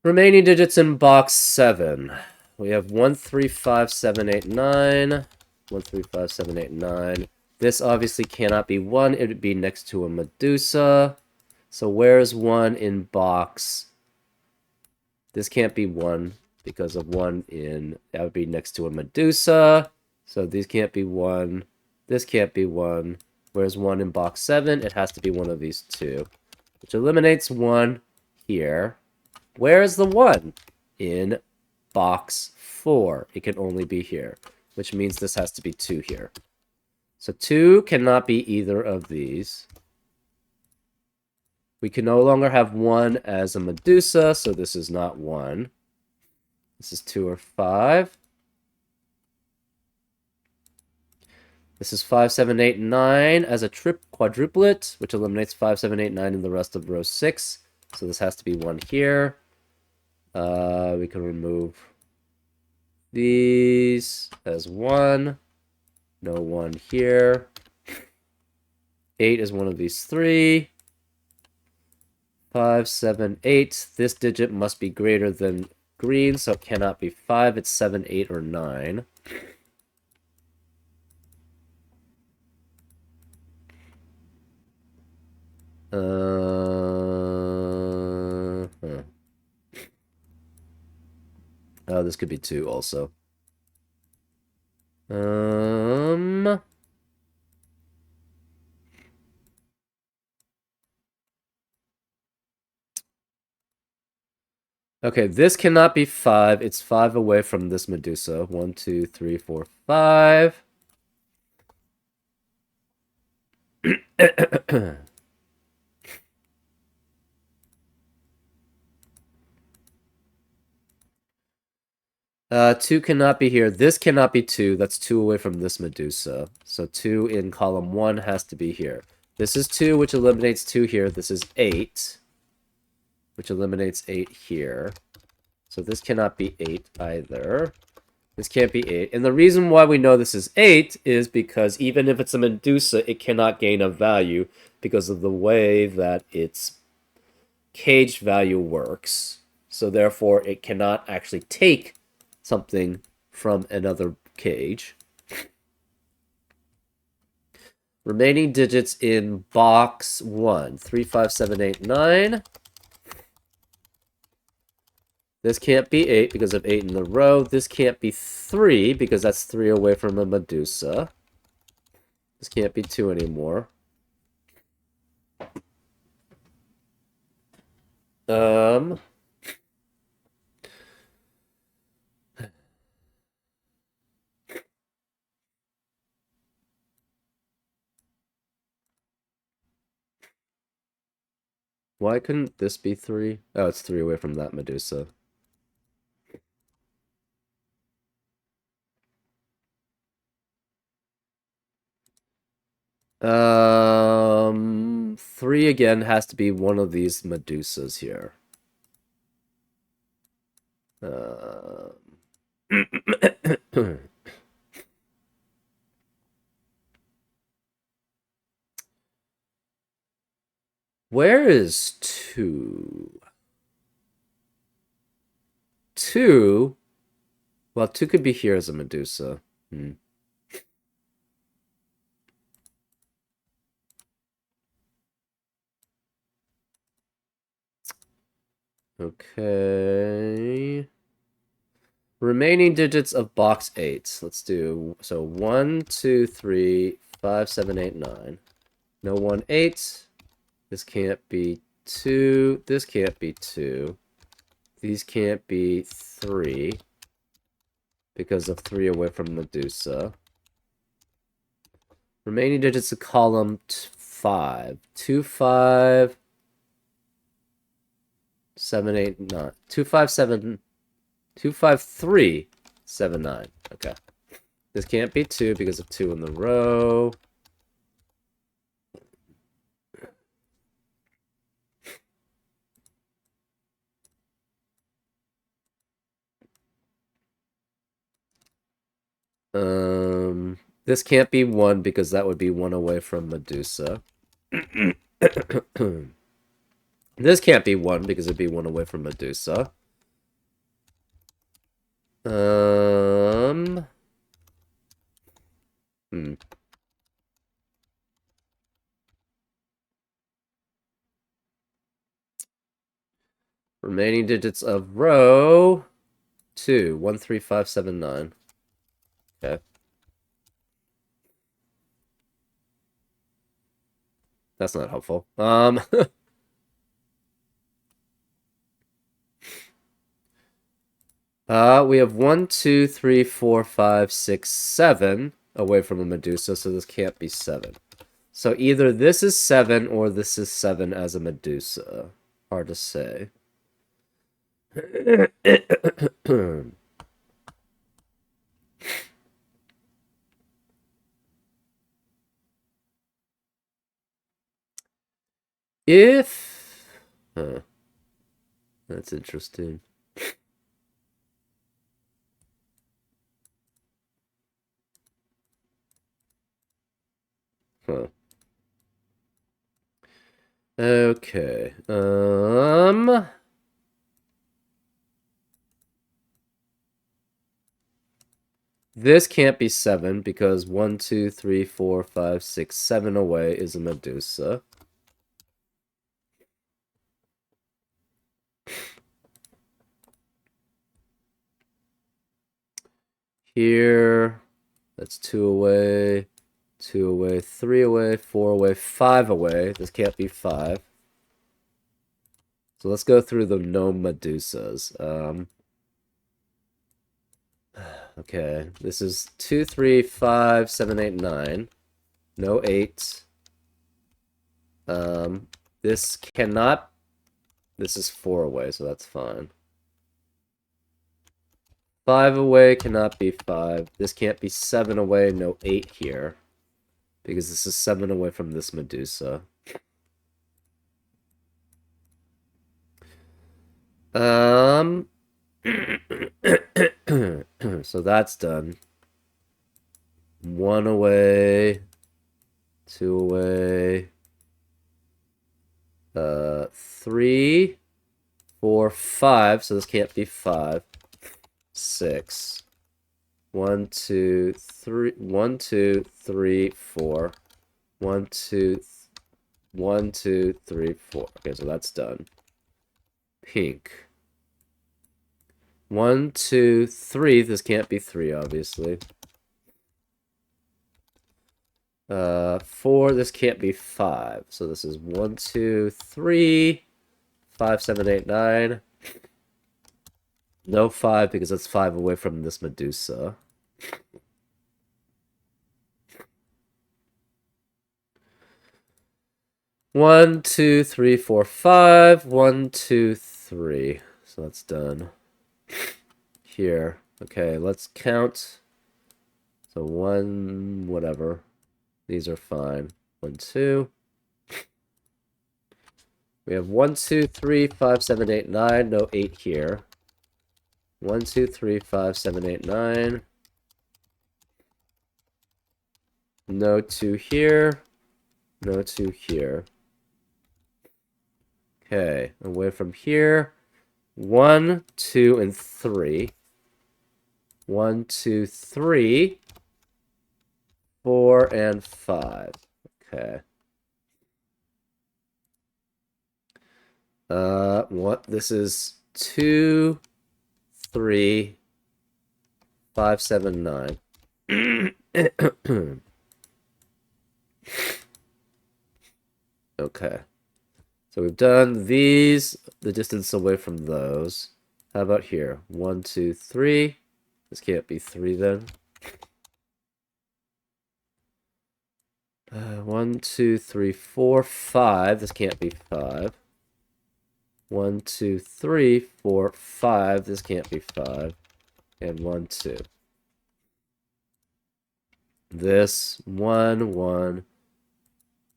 Remaining digits in box 7. We have 1, 3, 5, 7, 8, 9. 1, 3, 5, 7, 8, 9. This obviously cannot be 1. It would be next to a Medusa. So where's 1 in box? This can't be 1 because of 1 in... That would be next to a Medusa. So these can't be 1. This can't be 1. Where's 1 in box 7? It has to be one of these two. Which eliminates 1 here. Where's the 1? In box 4. It can only be here, which means this has to be 2 here. So 2 cannot be either of these. We can no longer have 1 as a Medusa, so this is not 1. This is 2 or 5. This is 5, 7, 8, 9 as a quadruplet, which eliminates 5, 7, 8, 9 in the rest of row 6. So this has to be 1 here. We can remove these as 1. No 1 here. 8 is one of these 3. 5, 7, 8. This digit must be greater than green, so it cannot be 5. It's 7, 8, or 9. Oh, this could be 2 also. Okay, this cannot be 5. It's 5 away from this Medusa. 1, 2, 3, 4, 5. Two cannot be here. This cannot be 2. That's 2 away from this Medusa. So 2 in column 1 has to be here. This is 2, which eliminates 2 here. This is 8, which eliminates 8 here. So this cannot be 8 either. This can't be 8. And the reason why we know this is 8 is because even if it's a Medusa, it cannot gain a value because of the way that its cage value works. So therefore, it cannot actually take something from another cage. Remaining digits in box 1. 3, 5, 7, 8, 9. This can't be 8 because of 8 in the row. This can't be 3 because that's 3 away from a Medusa. This can't be 2 anymore. Why couldn't this be 3? Oh, it's 3 away from that Medusa. Three again has to be one of these Medusas here. Where is 2? 2? Well, 2 could be here as a Medusa. Okay. Remaining digits of box 8. Let's do, so 1, 2, 3, 5, 7, 8, 9. No 1, 8. This can't be 2. This can't be 2. These can't be 3 because of 3 away from Medusa. Remaining digits of column 5. 2, 5. 7, 8, 9. 2, 5, 7. 2, 5, 3, 7, 9. Okay. This can't be 2 because of 2 in the row. This can't be 1 because that would be 1 away from Medusa. This can't be 1 because it'd be 1 away from Medusa. Remaining digits of row 2. 1, 3, 5, 7, 9. Okay. That's not helpful. We have 1, 2, 3, 4, 5, 6, 7 away from a Medusa, so this can't be 7. So either this is 7 or this is 7 as a Medusa. Hard to say. If... Huh. That's interesting. Huh. Okay. This can't be 7 because 1, 2, 3, 4, 5, 6, 7 away is a Medusa. Here, that's 2 away, 2 away, 3 away, 4 away, 5 away. This can't be 5. So let's go through the no Medusas. Okay, this is 2, 3, 5, 7, 8, 9. No 8. This cannot... This is 4 away, so that's fine. 5 away cannot be 5. This can't be 7 away, no 8 here. Because this is 7 away from this Medusa. So that's done. 1 away. 2 away. 3, 4, 5. So this can't be 5. 6. 1, 2, 3. 1, 2, 3, 4. 1, 2, 1, 2, 3, 4. Okay, so that's done. Pink. 1, 2, 3. This can't be 3, obviously. 4. This can't be 5. So this is 1, 2, 3, 5, 7, 8, 9. No 5 because that's 5 away from this Medusa. One, 2, 3, 4, 5. 1, 2, 3. So that's done. Here. Okay, let's count. So 1, whatever. These are fine. 1, 2. We have 1, 2, 3, 5, 7, 8, 9. No 8 here. 1, 2, 3, 5, 7, 8, 9. No 2 here. No 2 here. Okay, away from here. 1, 2, and 3. 1, 2, 3. 4 and 5. Okay. What? This is 2, 3, 5, 7, 9. Okay. So we've done these, the distance away from those. How about here? 1, 2, 3. This can't be 3 then. 1, 2, 3, 4, 5. This can't be 5. 1, 2, 3, 4, 5. This can't be 5. And 1, 2. This 1, 1.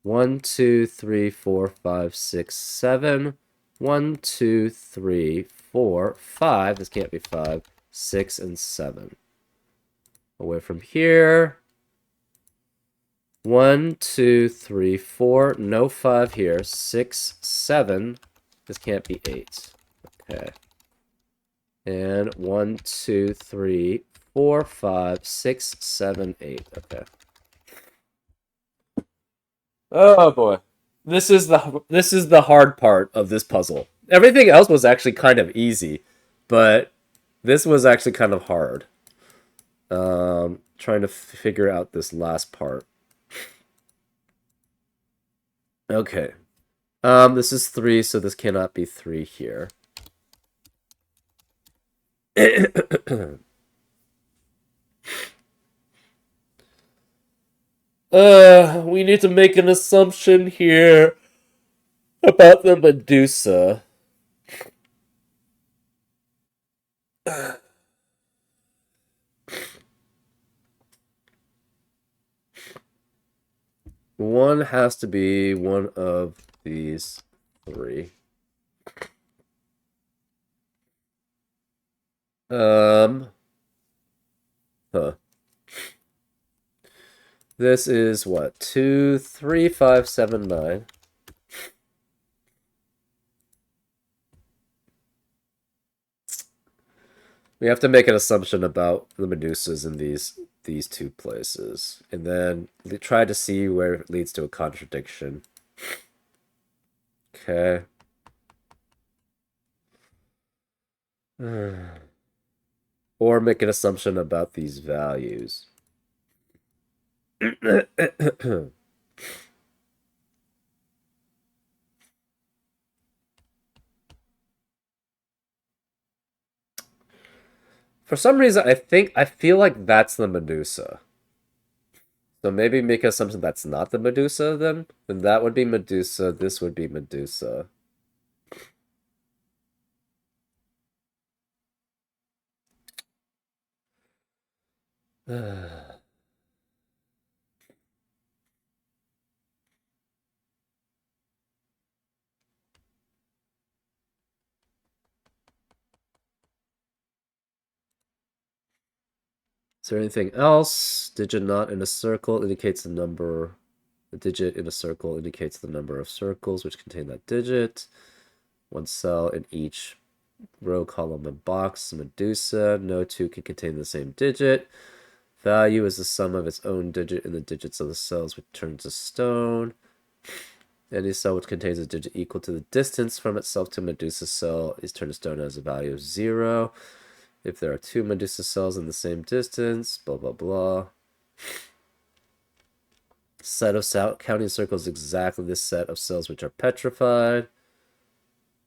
1, 2, 3, 4, 5, 6, 7. 1, 2, 3, 4, 5. This can't be 5. 6 and 7. Away from here. 1, 2, 3, 4. No 5 here. 6, 7. This can't be 8. Okay. And 1, 2, 3, 4, 5, 6, 7, 8. Okay. Oh boy. This is the hard part of this puzzle. Everything else was actually kind of easy, but this was actually kind of hard. Trying to figure out this last part. Okay. This is 3, so this cannot be 3 here. We need to make an assumption here about the Medusa. One has to be one of these 3. Huh. This is what? 2, 3, 5, 7, 9. We have to make an assumption about the Medusas in these 2 places, and then try to see where it leads to a contradiction. Okay. Or make an assumption about these values. For some reason, I feel like that's the Medusa. So maybe make an assumption that's not the Medusa then? Then that would be Medusa, this would be Medusa. Is there anything else? Digit not in a circle indicates the number. The digit in a circle indicates the number of circles which contain that digit. One cell in each row, column, and box. Medusa. No 2 can contain the same digit. Value is the sum of its own digit in the digits of the cells which turns to stone. Any cell which contains a digit equal to the distance from itself to Medusa cell is turned to stone as a value of 0. If there are 2 Medusa cells in the same distance, blah, blah, blah. Set of counting circles exactly this set of cells which are petrified.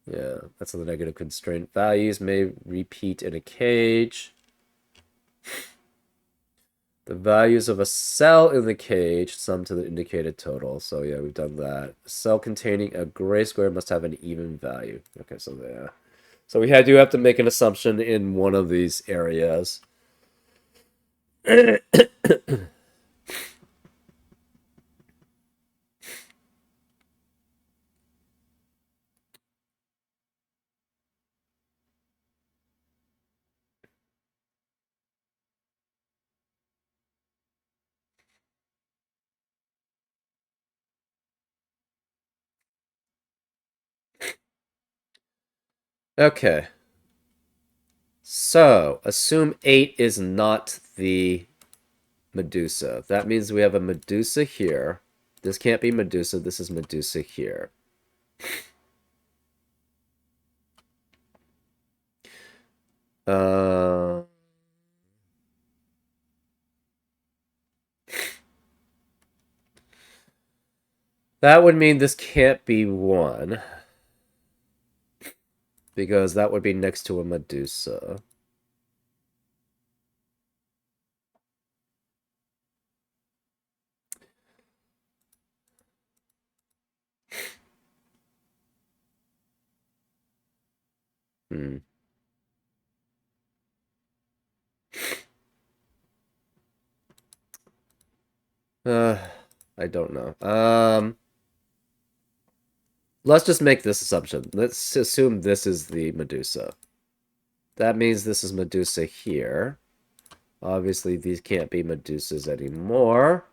Yeah, that's the negative constraint. Values may repeat in a cage. The values of a cell in the cage sum to the indicated total. So yeah, we've done that. A cell containing a gray square must have an even value. Okay, so yeah. So we do have to make an assumption in one of these areas. Okay. So, assume 8 is not the Medusa. That means we have a Medusa here. This can't be Medusa. This is Medusa here. That would mean this can't be 1. Because that would be next to a Medusa. Hmm. I don't know. Let's just make this assumption. Let's assume this is the Medusa. That means this is Medusa here. Obviously, these can't be Medusas anymore.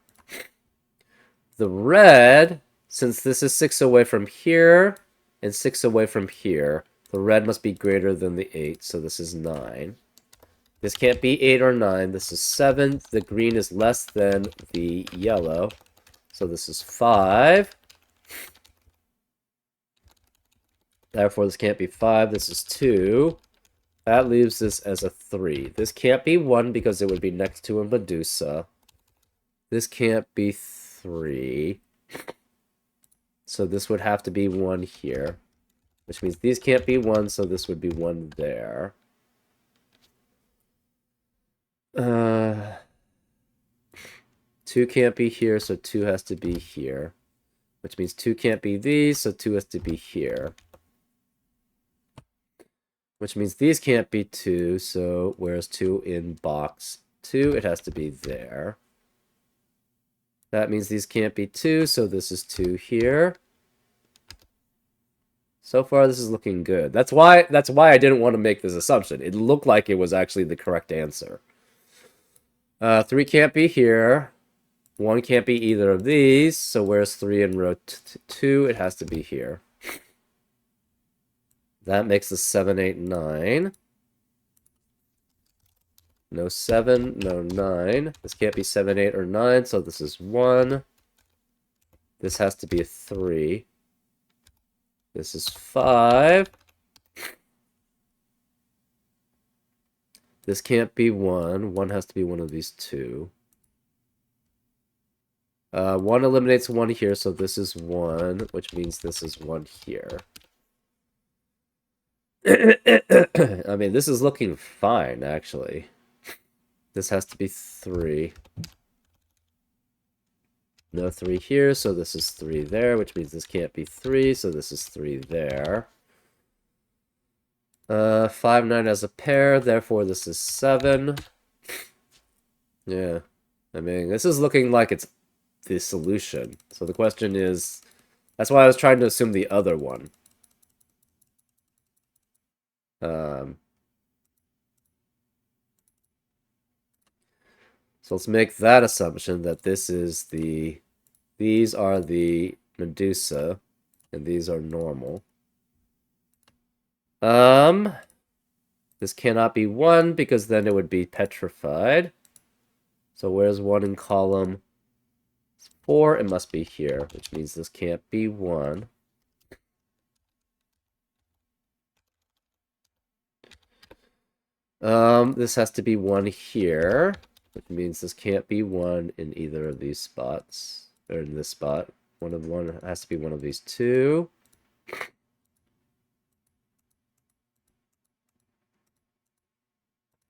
The red, since this is 6 away from here and 6 away from here, the red must be greater than the 8, so this is 9. This can't be 8 or 9. This is 7. The green is less than the yellow, so this is 5. Therefore, this can't be 5. This is 2. That leaves this as a 3. This can't be 1 because it would be next to a Medusa. This can't be 3. So this would have to be 1 here. Which means these can't be 1, so this would be 1 there. 2 can't be here, so 2 has to be here. Which means 2 can't be these, so 2 has to be here. Which means these can't be 2, so where's 2 in box 2? It has to be there. That means these can't be 2, so this is 2 here. So far, this is looking good. That's why I didn't want to make this assumption. It looked like it was actually the correct answer. 3 can't be here. 1 can't be either of these, so where's 3 in row 2? It has to be here. That makes the 7, 8, 9. No 7, no 9. This can't be 7, 8, or 9, so this is 1. This has to be a 3. This is 5. This can't be 1. 1 has to be one of these 2. 1 eliminates 1 here, so this is 1, which means this is 1 here. I mean, this is looking fine, actually. This has to be 3. No 3 here, so this is 3 there, which means this can't be 3, so this is 3 there. 5, 9 as a pair, therefore this is 7. Yeah. I mean, this is looking like it's the solution. So the question is... That's why I was trying to assume the other one. So let's make that assumption that this is the... These are the Medusa, and these are normal. This cannot be 1, because then it would be petrified. So where's 1 in column 4? It must be here, which means this can't be 1. This has to be 1 here, which means this can't be 1 in either of these spots, or in this spot. One has to be one of these 2.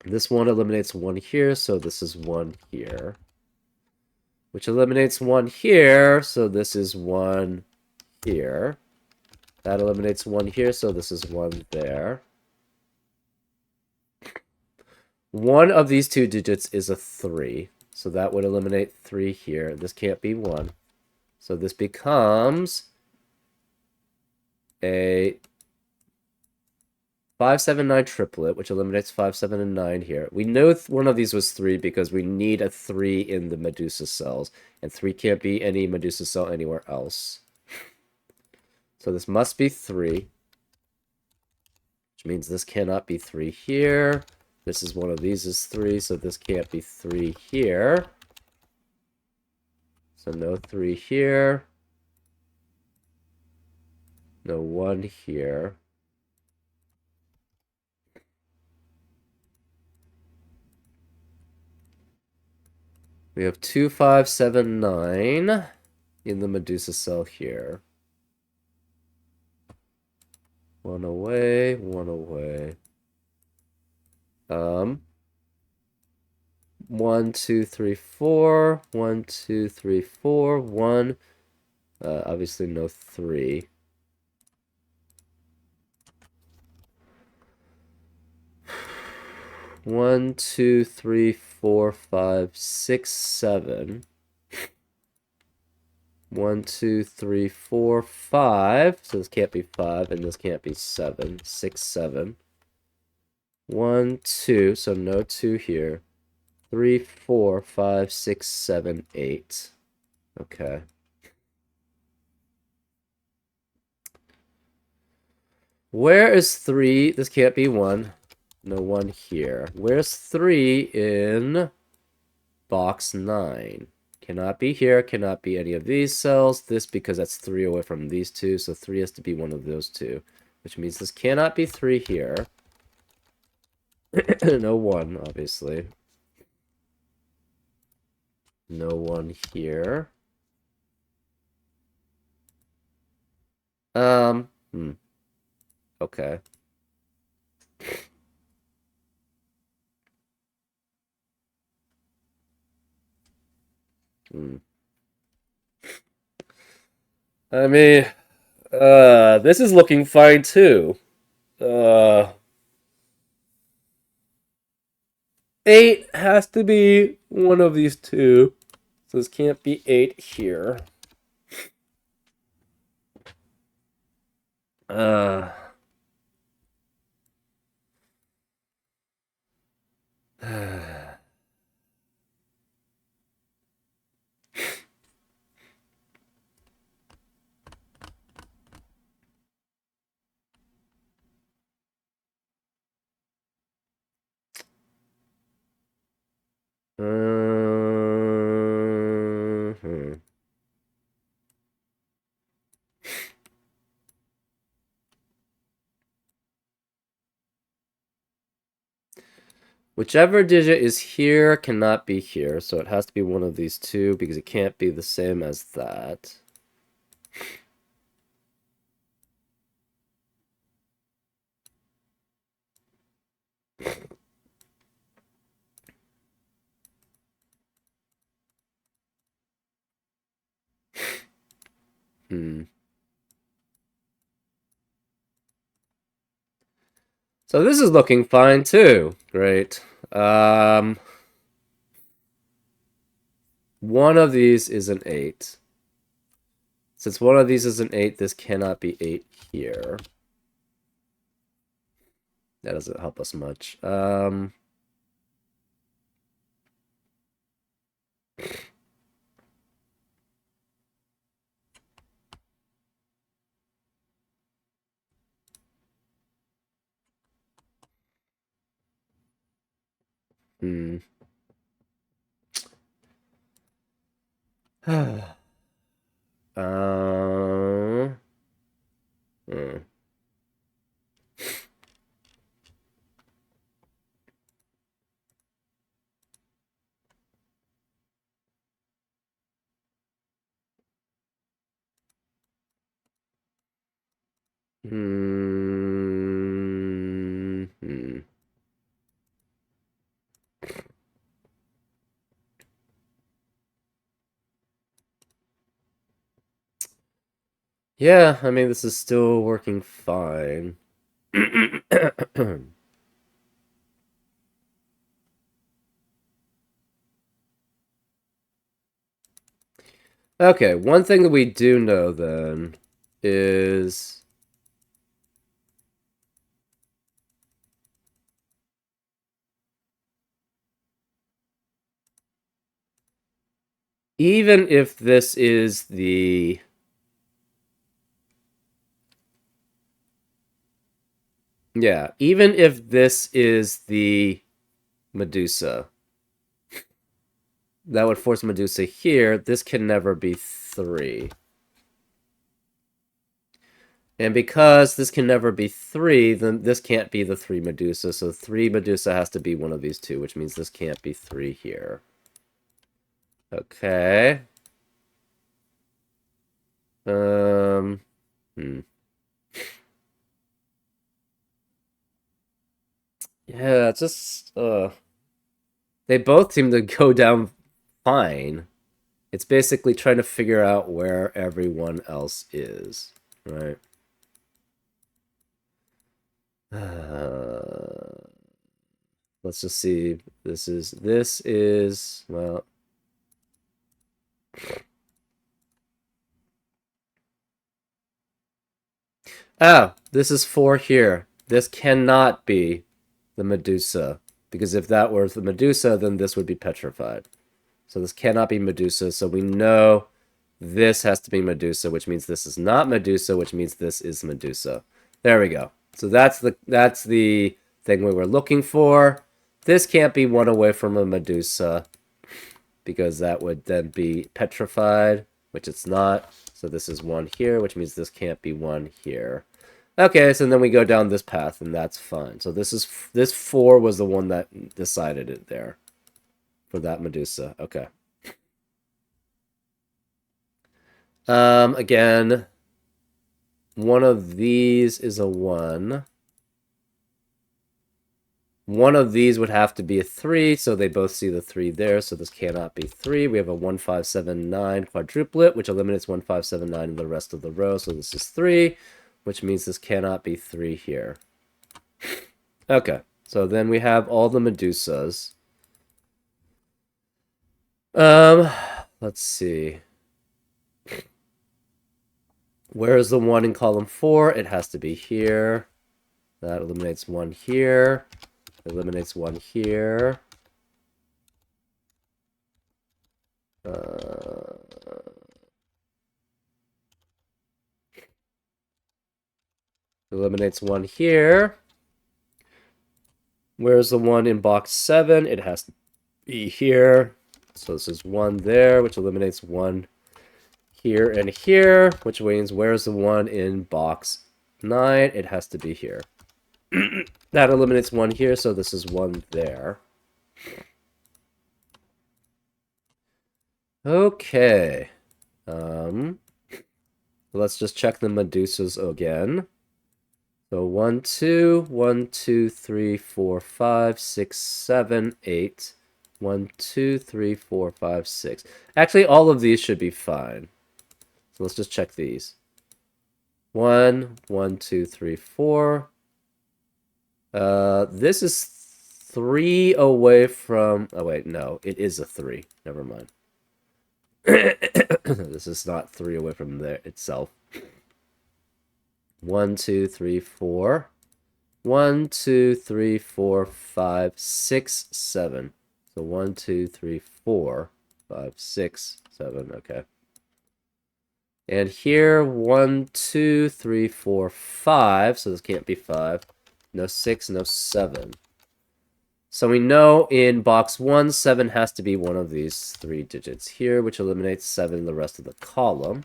This one eliminates 1 here, so this is 1 here. Which eliminates 1 here, so this is 1 here. That eliminates 1 here, so this is 1 there. One of these 2 digits is a 3, so that would eliminate 3 here. This can't be 1. So this becomes a 5, 7, 9 triplet, which eliminates 5, 7, and 9 here. We know one of these was 3 because we need a 3 in the Medusa cells, and 3 can't be any Medusa cell anywhere else. So this must be 3, which means this cannot be 3 here. This is one of these is 3, so this can't be 3 here. So no 3 here. No 1 here. We have 2, 5, 7, 9 in the Medusa cell here. 1 away, 1 away. 1, 2, 3, 4. 1, 2, 3, 4. 1. Obviously no 3. 1, 2, 3, 4, 5, 6, 7. 1, 2, 3, 4, 5. So this can't be 5, and this can't be 7. 6, 7. 1, 2. So no 2 here. 3, 4, 5, 6, 7, 8. Okay. Where is 3? This can't be 1. No 1 here. Where's 3 in box 9? Cannot be here. Cannot be any of these cells. This because that's 3 away from these two. So 3 has to be one of those two. Which means this cannot be 3 here. No 1, obviously. No 1 here. Okay. I mean, this is looking fine too. 8 has to be one of these two. So this can't be 8 here. Uh, hmm. Whichever digit is here cannot be here, so it has to be one of these two because it can't be the same as that. So this is looking fine too. Great. One of these is an 8. Since one of these is an 8, this cannot be 8 here. That doesn't help us much. Hmm. Hmm. Hmm. Yeah, I mean, this is still working fine. Okay, one thing that we do know then is even if this is the even if this is the Medusa, that would force Medusa here. This can never be 3. And because this can never be 3, then this can't be the 3 Medusa. So 3 Medusa has to be one of these two, which means this can't be 3 here. Okay. Hmm. Yeah, it's just, they both seem to go down fine. It's basically trying to figure out where everyone else is, right? Let's just see. This is, well, oh, this is 4 here. This cannot be the Medusa, because if that were the Medusa, then this would be petrified. So this cannot be Medusa, so we know this has to be Medusa, which means this is not Medusa, which means this is Medusa. There we go. So that's the thing we were looking for. This can't be one away from a Medusa, because that would then be petrified, which it's not. So this is 1 here, which means this can't be 1 here. Okay, so then we go down this path, and that's fine. So this 4 was the one that decided it there for that Medusa. Okay. Again, one of these is a 1. One of these would have to be a 3, so they both see the 3 there, so this cannot be 3. We have a 1, 5, 7, 9 quadruplet, which eliminates 1, 5, 7, 9 in the rest of the row, so this is 3, which means this cannot be 3 here. Okay, so then we have all the Medusas. Let's see. Where is the 1 in column 4? It has to be here. That eliminates 1 here. Eliminates 1 here. Eliminates 1 here. Where's the 1 in box 7? It has to be here. So this is 1 there, which eliminates 1 here and here, which means where's the 1 in box 9? It has to be here. That eliminates 1 here, so this is 1 there. Okay. Let's just check the Medusas again. So 1, 2, 1, 2, 3, 4, 5, 6, 7, 8. 1, 2, 3, 4, 5, 6. Actually, all of these should be fine. So let's just check these. 1, 1, 2, 3, 4. This is 3 away from... Oh, wait, no. It is a 3. Never mind. This is not 3 away from there itself. 1, 2, 3, 4. 1, 2, 3, 4, 5, 6, 7. So 1, 2, 3, 4, 5, 6, 7. Okay. And here, 1, 2, 3, 4, 5. So this can't be 5. No 6, no 7. So we know in box 1, 7 has to be one of these 3 digits here, which eliminates 7 in the rest of the column.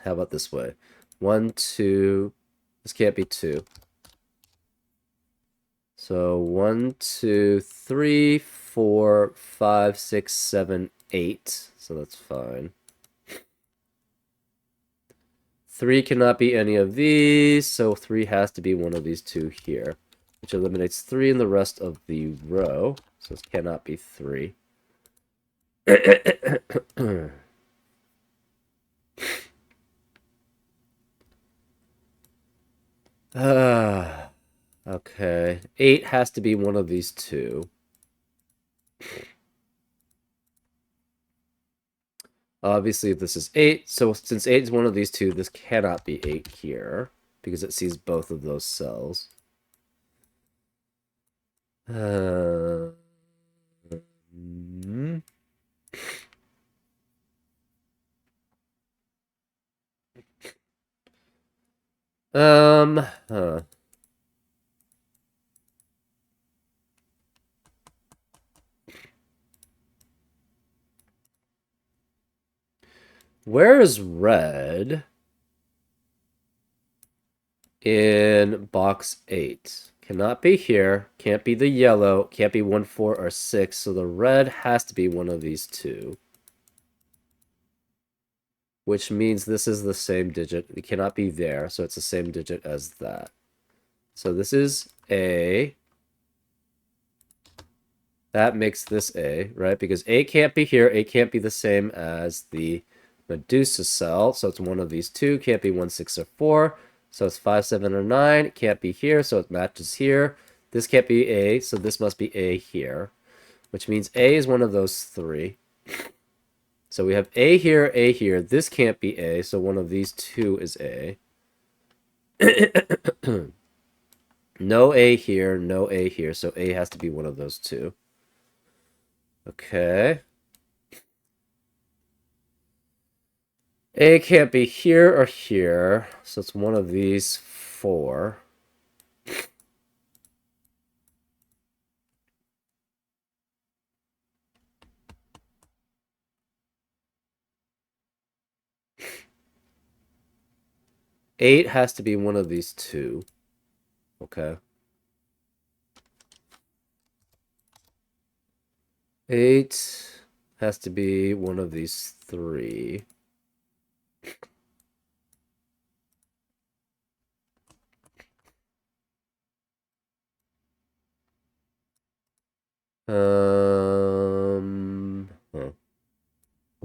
How about this way? 1, 2. This can't be 2. So 1, 2, 3, 4, 5, 6, 7, 8. So that's fine. 3 cannot be any of these, so 3 has to be one of these 2 here, which eliminates 3 in the rest of the row. So this cannot be 3. Okay. 8 has to be one of these 2. Obviously, if this is 8, so since 8 is one of these 2, this cannot be 8 here, because it sees both of those cells. Huh. Where is red in box 8? Cannot be here. Can't be the yellow. Can't be 1, 4, or 6. So the red has to be one of these 2. Which means this is the same digit. It cannot be there, so it's the same digit as that. So this is A. That makes this A, right? Because A can't be here. A can't be the same as the Medusa cell. So it's one of these 2. Can't be 1, 6, or 4. So it's 5, 7, or 9. It can't be here, so it matches here. This can't be A, so this must be A here, which means A is one of those three. So we have A here, A here. This can't be A, so one of these two is A. No A here, no A here, so A has to be one of those two. Okay. A can't be here or here, so it's one of these four. Eight has to be one of these two. Okay. 8 has to be one of these three. Huh.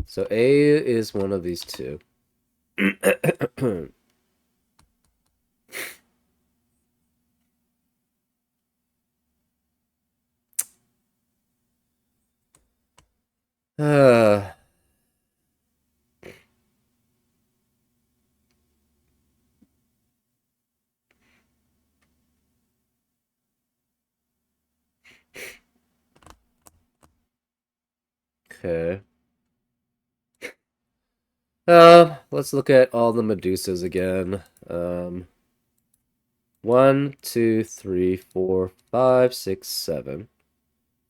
So A is one of these two. Okay. Let's look at all the Medusas again. 1, 2, 3, 4, 5, 6, 7.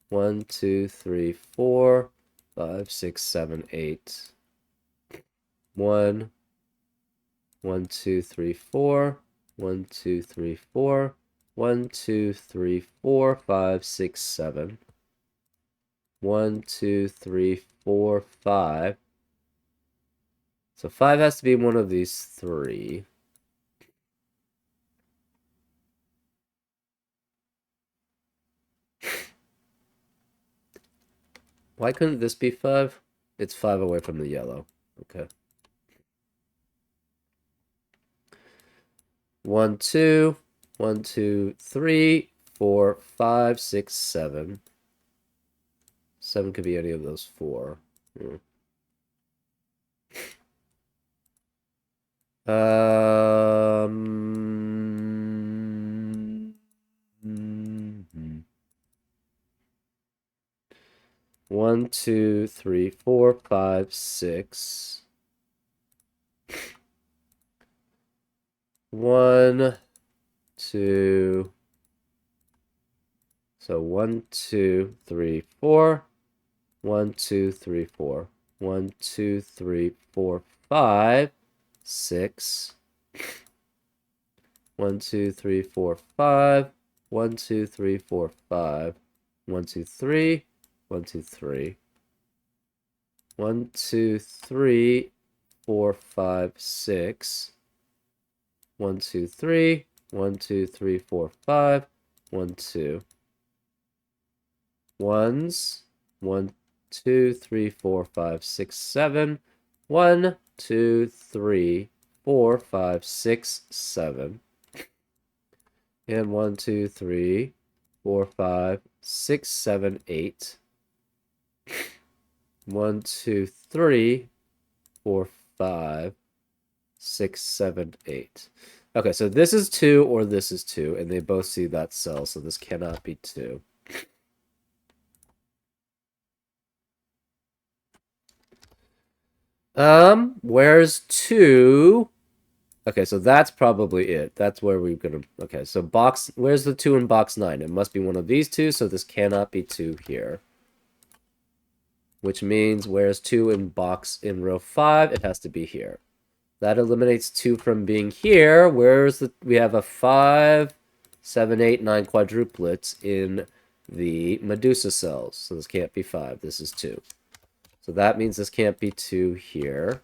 1, 2, 3, 4, 5, 6, 7, 8. 1, 1, 2, 3, 4. 1, 2, 3, 4. 1, 2, 3, 4, 5, 6, 7. 1, 2, 3, 4, 5. So 5 has to be one of these three. Why couldn't this be 5? It's 5 away from the yellow. Okay. 1, 2. 1, 2, 3, 4, 5, 6, 7. 7 could be any of those four. One, two, three, four, five, six. 1, 2. So 1, 2, 3, 4. 1, 2, 3, 4. 1, 2, 3, 4, 5, 6. 1, 2, 3, 4, 5. 1, 2, 3, 4, 5. 1, 2, 3. 1, 2, 3. 1, 2, 3, 4, 5, 6. 1, 2, 3. 1, 2, 3, 4, 5. 1, 2. Ones. 1, 2, 3, 4, 5, 6, 7. 1, 2, 3, 4, 5, 6, 7. And 1, 2, 3, 4, 5, 6, 7, 8. 1, 2, 3, 4, 5, 6, 7, 8. Okay, so this is 2 or this is 2, and they both see that cell, so this cannot be 2. Where's 2? Okay, so that's probably it. That's where we're gonna... Okay, so where's the 2 in box 9? It must be one of these two, so this cannot be 2 here. Which means where's 2 in row 5? It has to be here. That eliminates 2 from being here. We have a 5, 7, 8, 9 quadruplets in the Medusa cells. So this can't be 5. This is 2. So that means this can't be 2 here.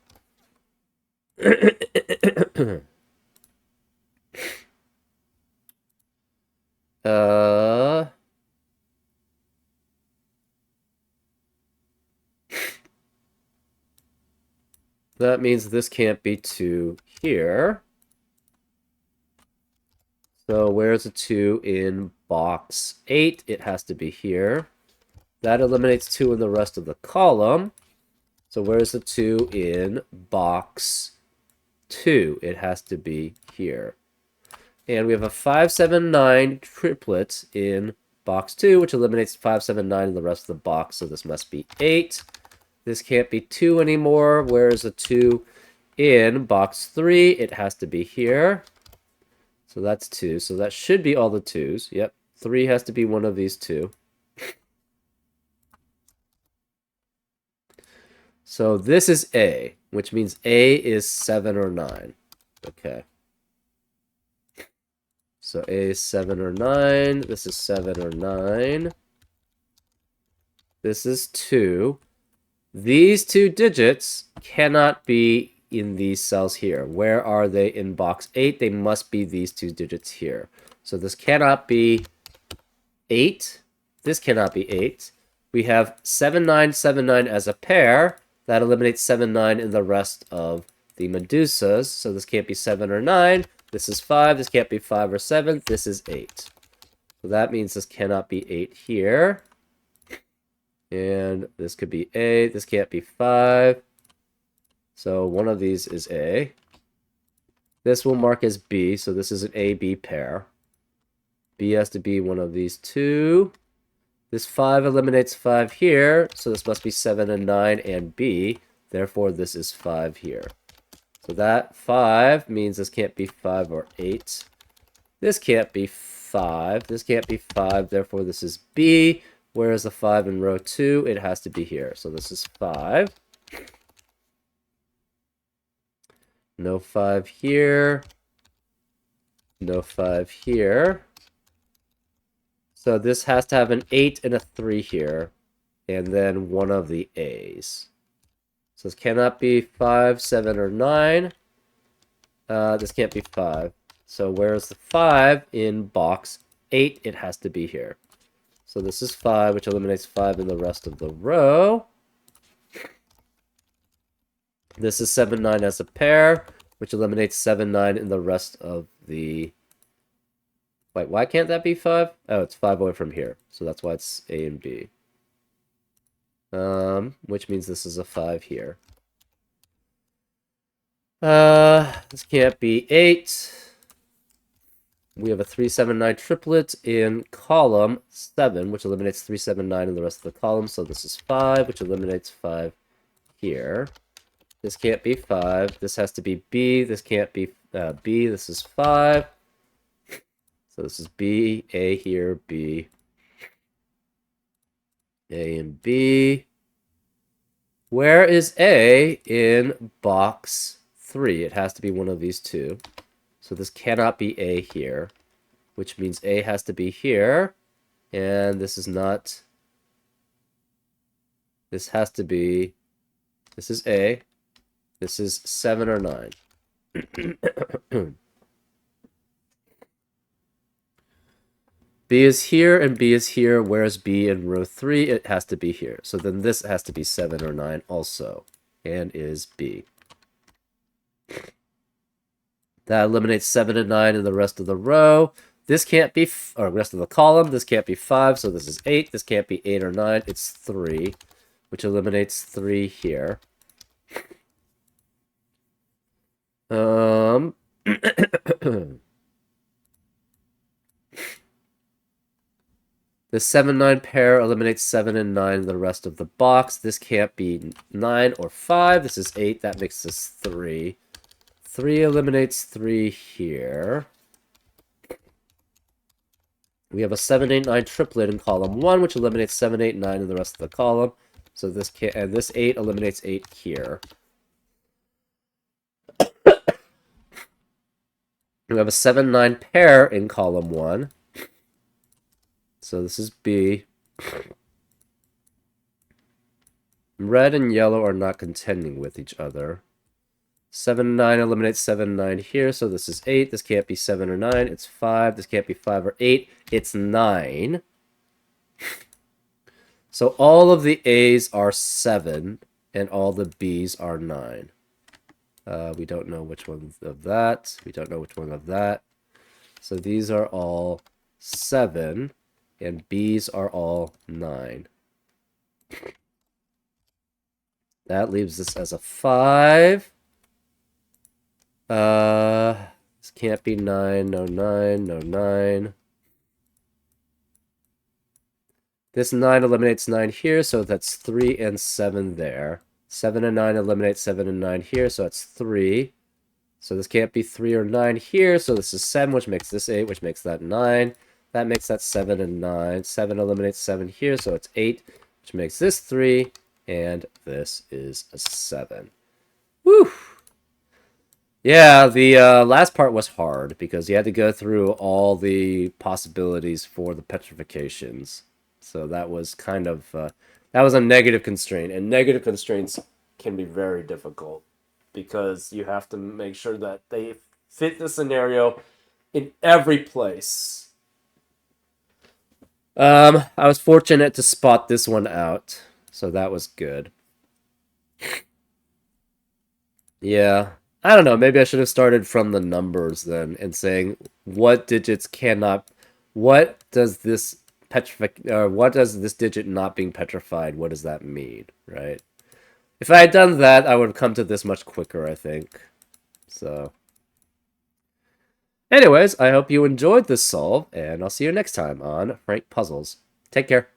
That means this can't be 2 here. So where's the 2 in box 8? It has to be here. That eliminates 2 in the rest of the column. So where's the 2 in box 2? It has to be here. And we have a 5, 7, 9 triplet in box 2, which eliminates 5, 7, 9 in the rest of the box. So this must be 8. This can't be 2 anymore. Where's the 2 in box 3? It has to be here. So that's 2. So that should be all the 2s. Yep. 3 has to be one of these 2. So this is A, which means A is 7 or 9. Okay. So A is 7 or 9. This is 7 or 9. This is 2. These 2 digits cannot be in these cells here. Where are they in box 8? They must be these 2 digits here. So this cannot be 8. This cannot be 8. We have 7, 9, 7, 9 as a pair. That eliminates 7, 9 in the rest of the Medusas. So this can't be 7 or 9. This is 5. This can't be 5 or 7. This is 8. So that means this cannot be 8 here. And this could be A. This can't be 5. So one of these is A. This will mark as B. So this is an A-B pair. B has to be one of these 2. This 5 eliminates 5 here. So this must be 7 and 9 and B. Therefore, this is 5 here. So that 5 means this can't be 5 or 8. This can't be 5. This can't be 5. Therefore, this is B. Whereas the 5 in row 2, it has to be here. So this is 5. No 5 here. No 5 here. So this has to have an 8 and a 3 here. And then one of the A's. So this cannot be 5, 7, or 9. This can't be 5. So where's the 5 in box 8? It has to be here. So this is 5, which eliminates 5 in the rest of the row. This is 7, 9 as a pair, which eliminates 7, 9 in the rest of the... Wait, why can't that be 5? Oh, it's 5 away from here. So that's why it's A and B. Which means this is a 5 here. This can't be 8. We have a 3, 7, 9 triplet in column 7, which eliminates 3, 7, 9 in the rest of the column. So this is 5, which eliminates 5 here. This can't be 5. This has to be B. This can't be B. This is 5. So this is B, A here, B. A and B. Where is A in box 3? It has to be one of these 2. So this cannot be A here, which means A has to be here. And this is not... This has to be... This is A. This is 7 or 9. B is here and B is here. Where's B in row 3? It has to be here. So then this has to be 7 or 9 also. And is B. That eliminates 7 and 9 in the rest of the row. This can't be, or rest of the column. This can't be 5, so this is 8. This can't be 8 or 9. It's 3, which eliminates 3 here. The 7, 9 pair eliminates 7 and 9 in the rest of the box. This can't be 9 or 5. This is 8. That makes this 3. 3 eliminates 3 here. We have a 7, 8, 9 triplet in column 1, which eliminates 7, 8, 9 in the rest of the column. So this can't, and this 8 eliminates 8 here. We have a 7, 9 pair in column 1. So this is B. Red and yellow are not contending with each other. 7, 9 eliminates 7, 9 here, so this is 8. This can't be 7 or 9. It's 5. This can't be 5 or 8. It's 9. So all of the A's are 7, and all the B's are 9. We don't know which one of that. We don't know which one of that. So these are all 7, and B's are all 9. That leaves this as a 5. This can't be 9, no 9, no 9. This 9 eliminates 9 here, so that's 3 and 7 there. 7 and 9 eliminate 7 and 9 here, so that's 3. So this can't be 3 or 9 here, so this is 7, which makes this 8, which makes that 9. That makes that 7 and 9. 7 eliminates 7 here, so it's 8, which makes this 3, and this is a 7. Woo! Yeah, the last part was hard, because you had to go through all the possibilities for the petrifications. So that was kind of, that was a negative constraint, and negative constraints can be very difficult because you have to make sure that they fit the scenario in every place. I was fortunate to spot this one out, so that was good. Yeah. I don't know, maybe I should have started from the numbers then and saying what digits cannot, what does this what does this digit not being petrified, what does that mean, right? If I had done that, I would have come to this much quicker, I think. So, anyways, I hope you enjoyed this solve, and I'll see you next time on Frank Puzzles. Take care.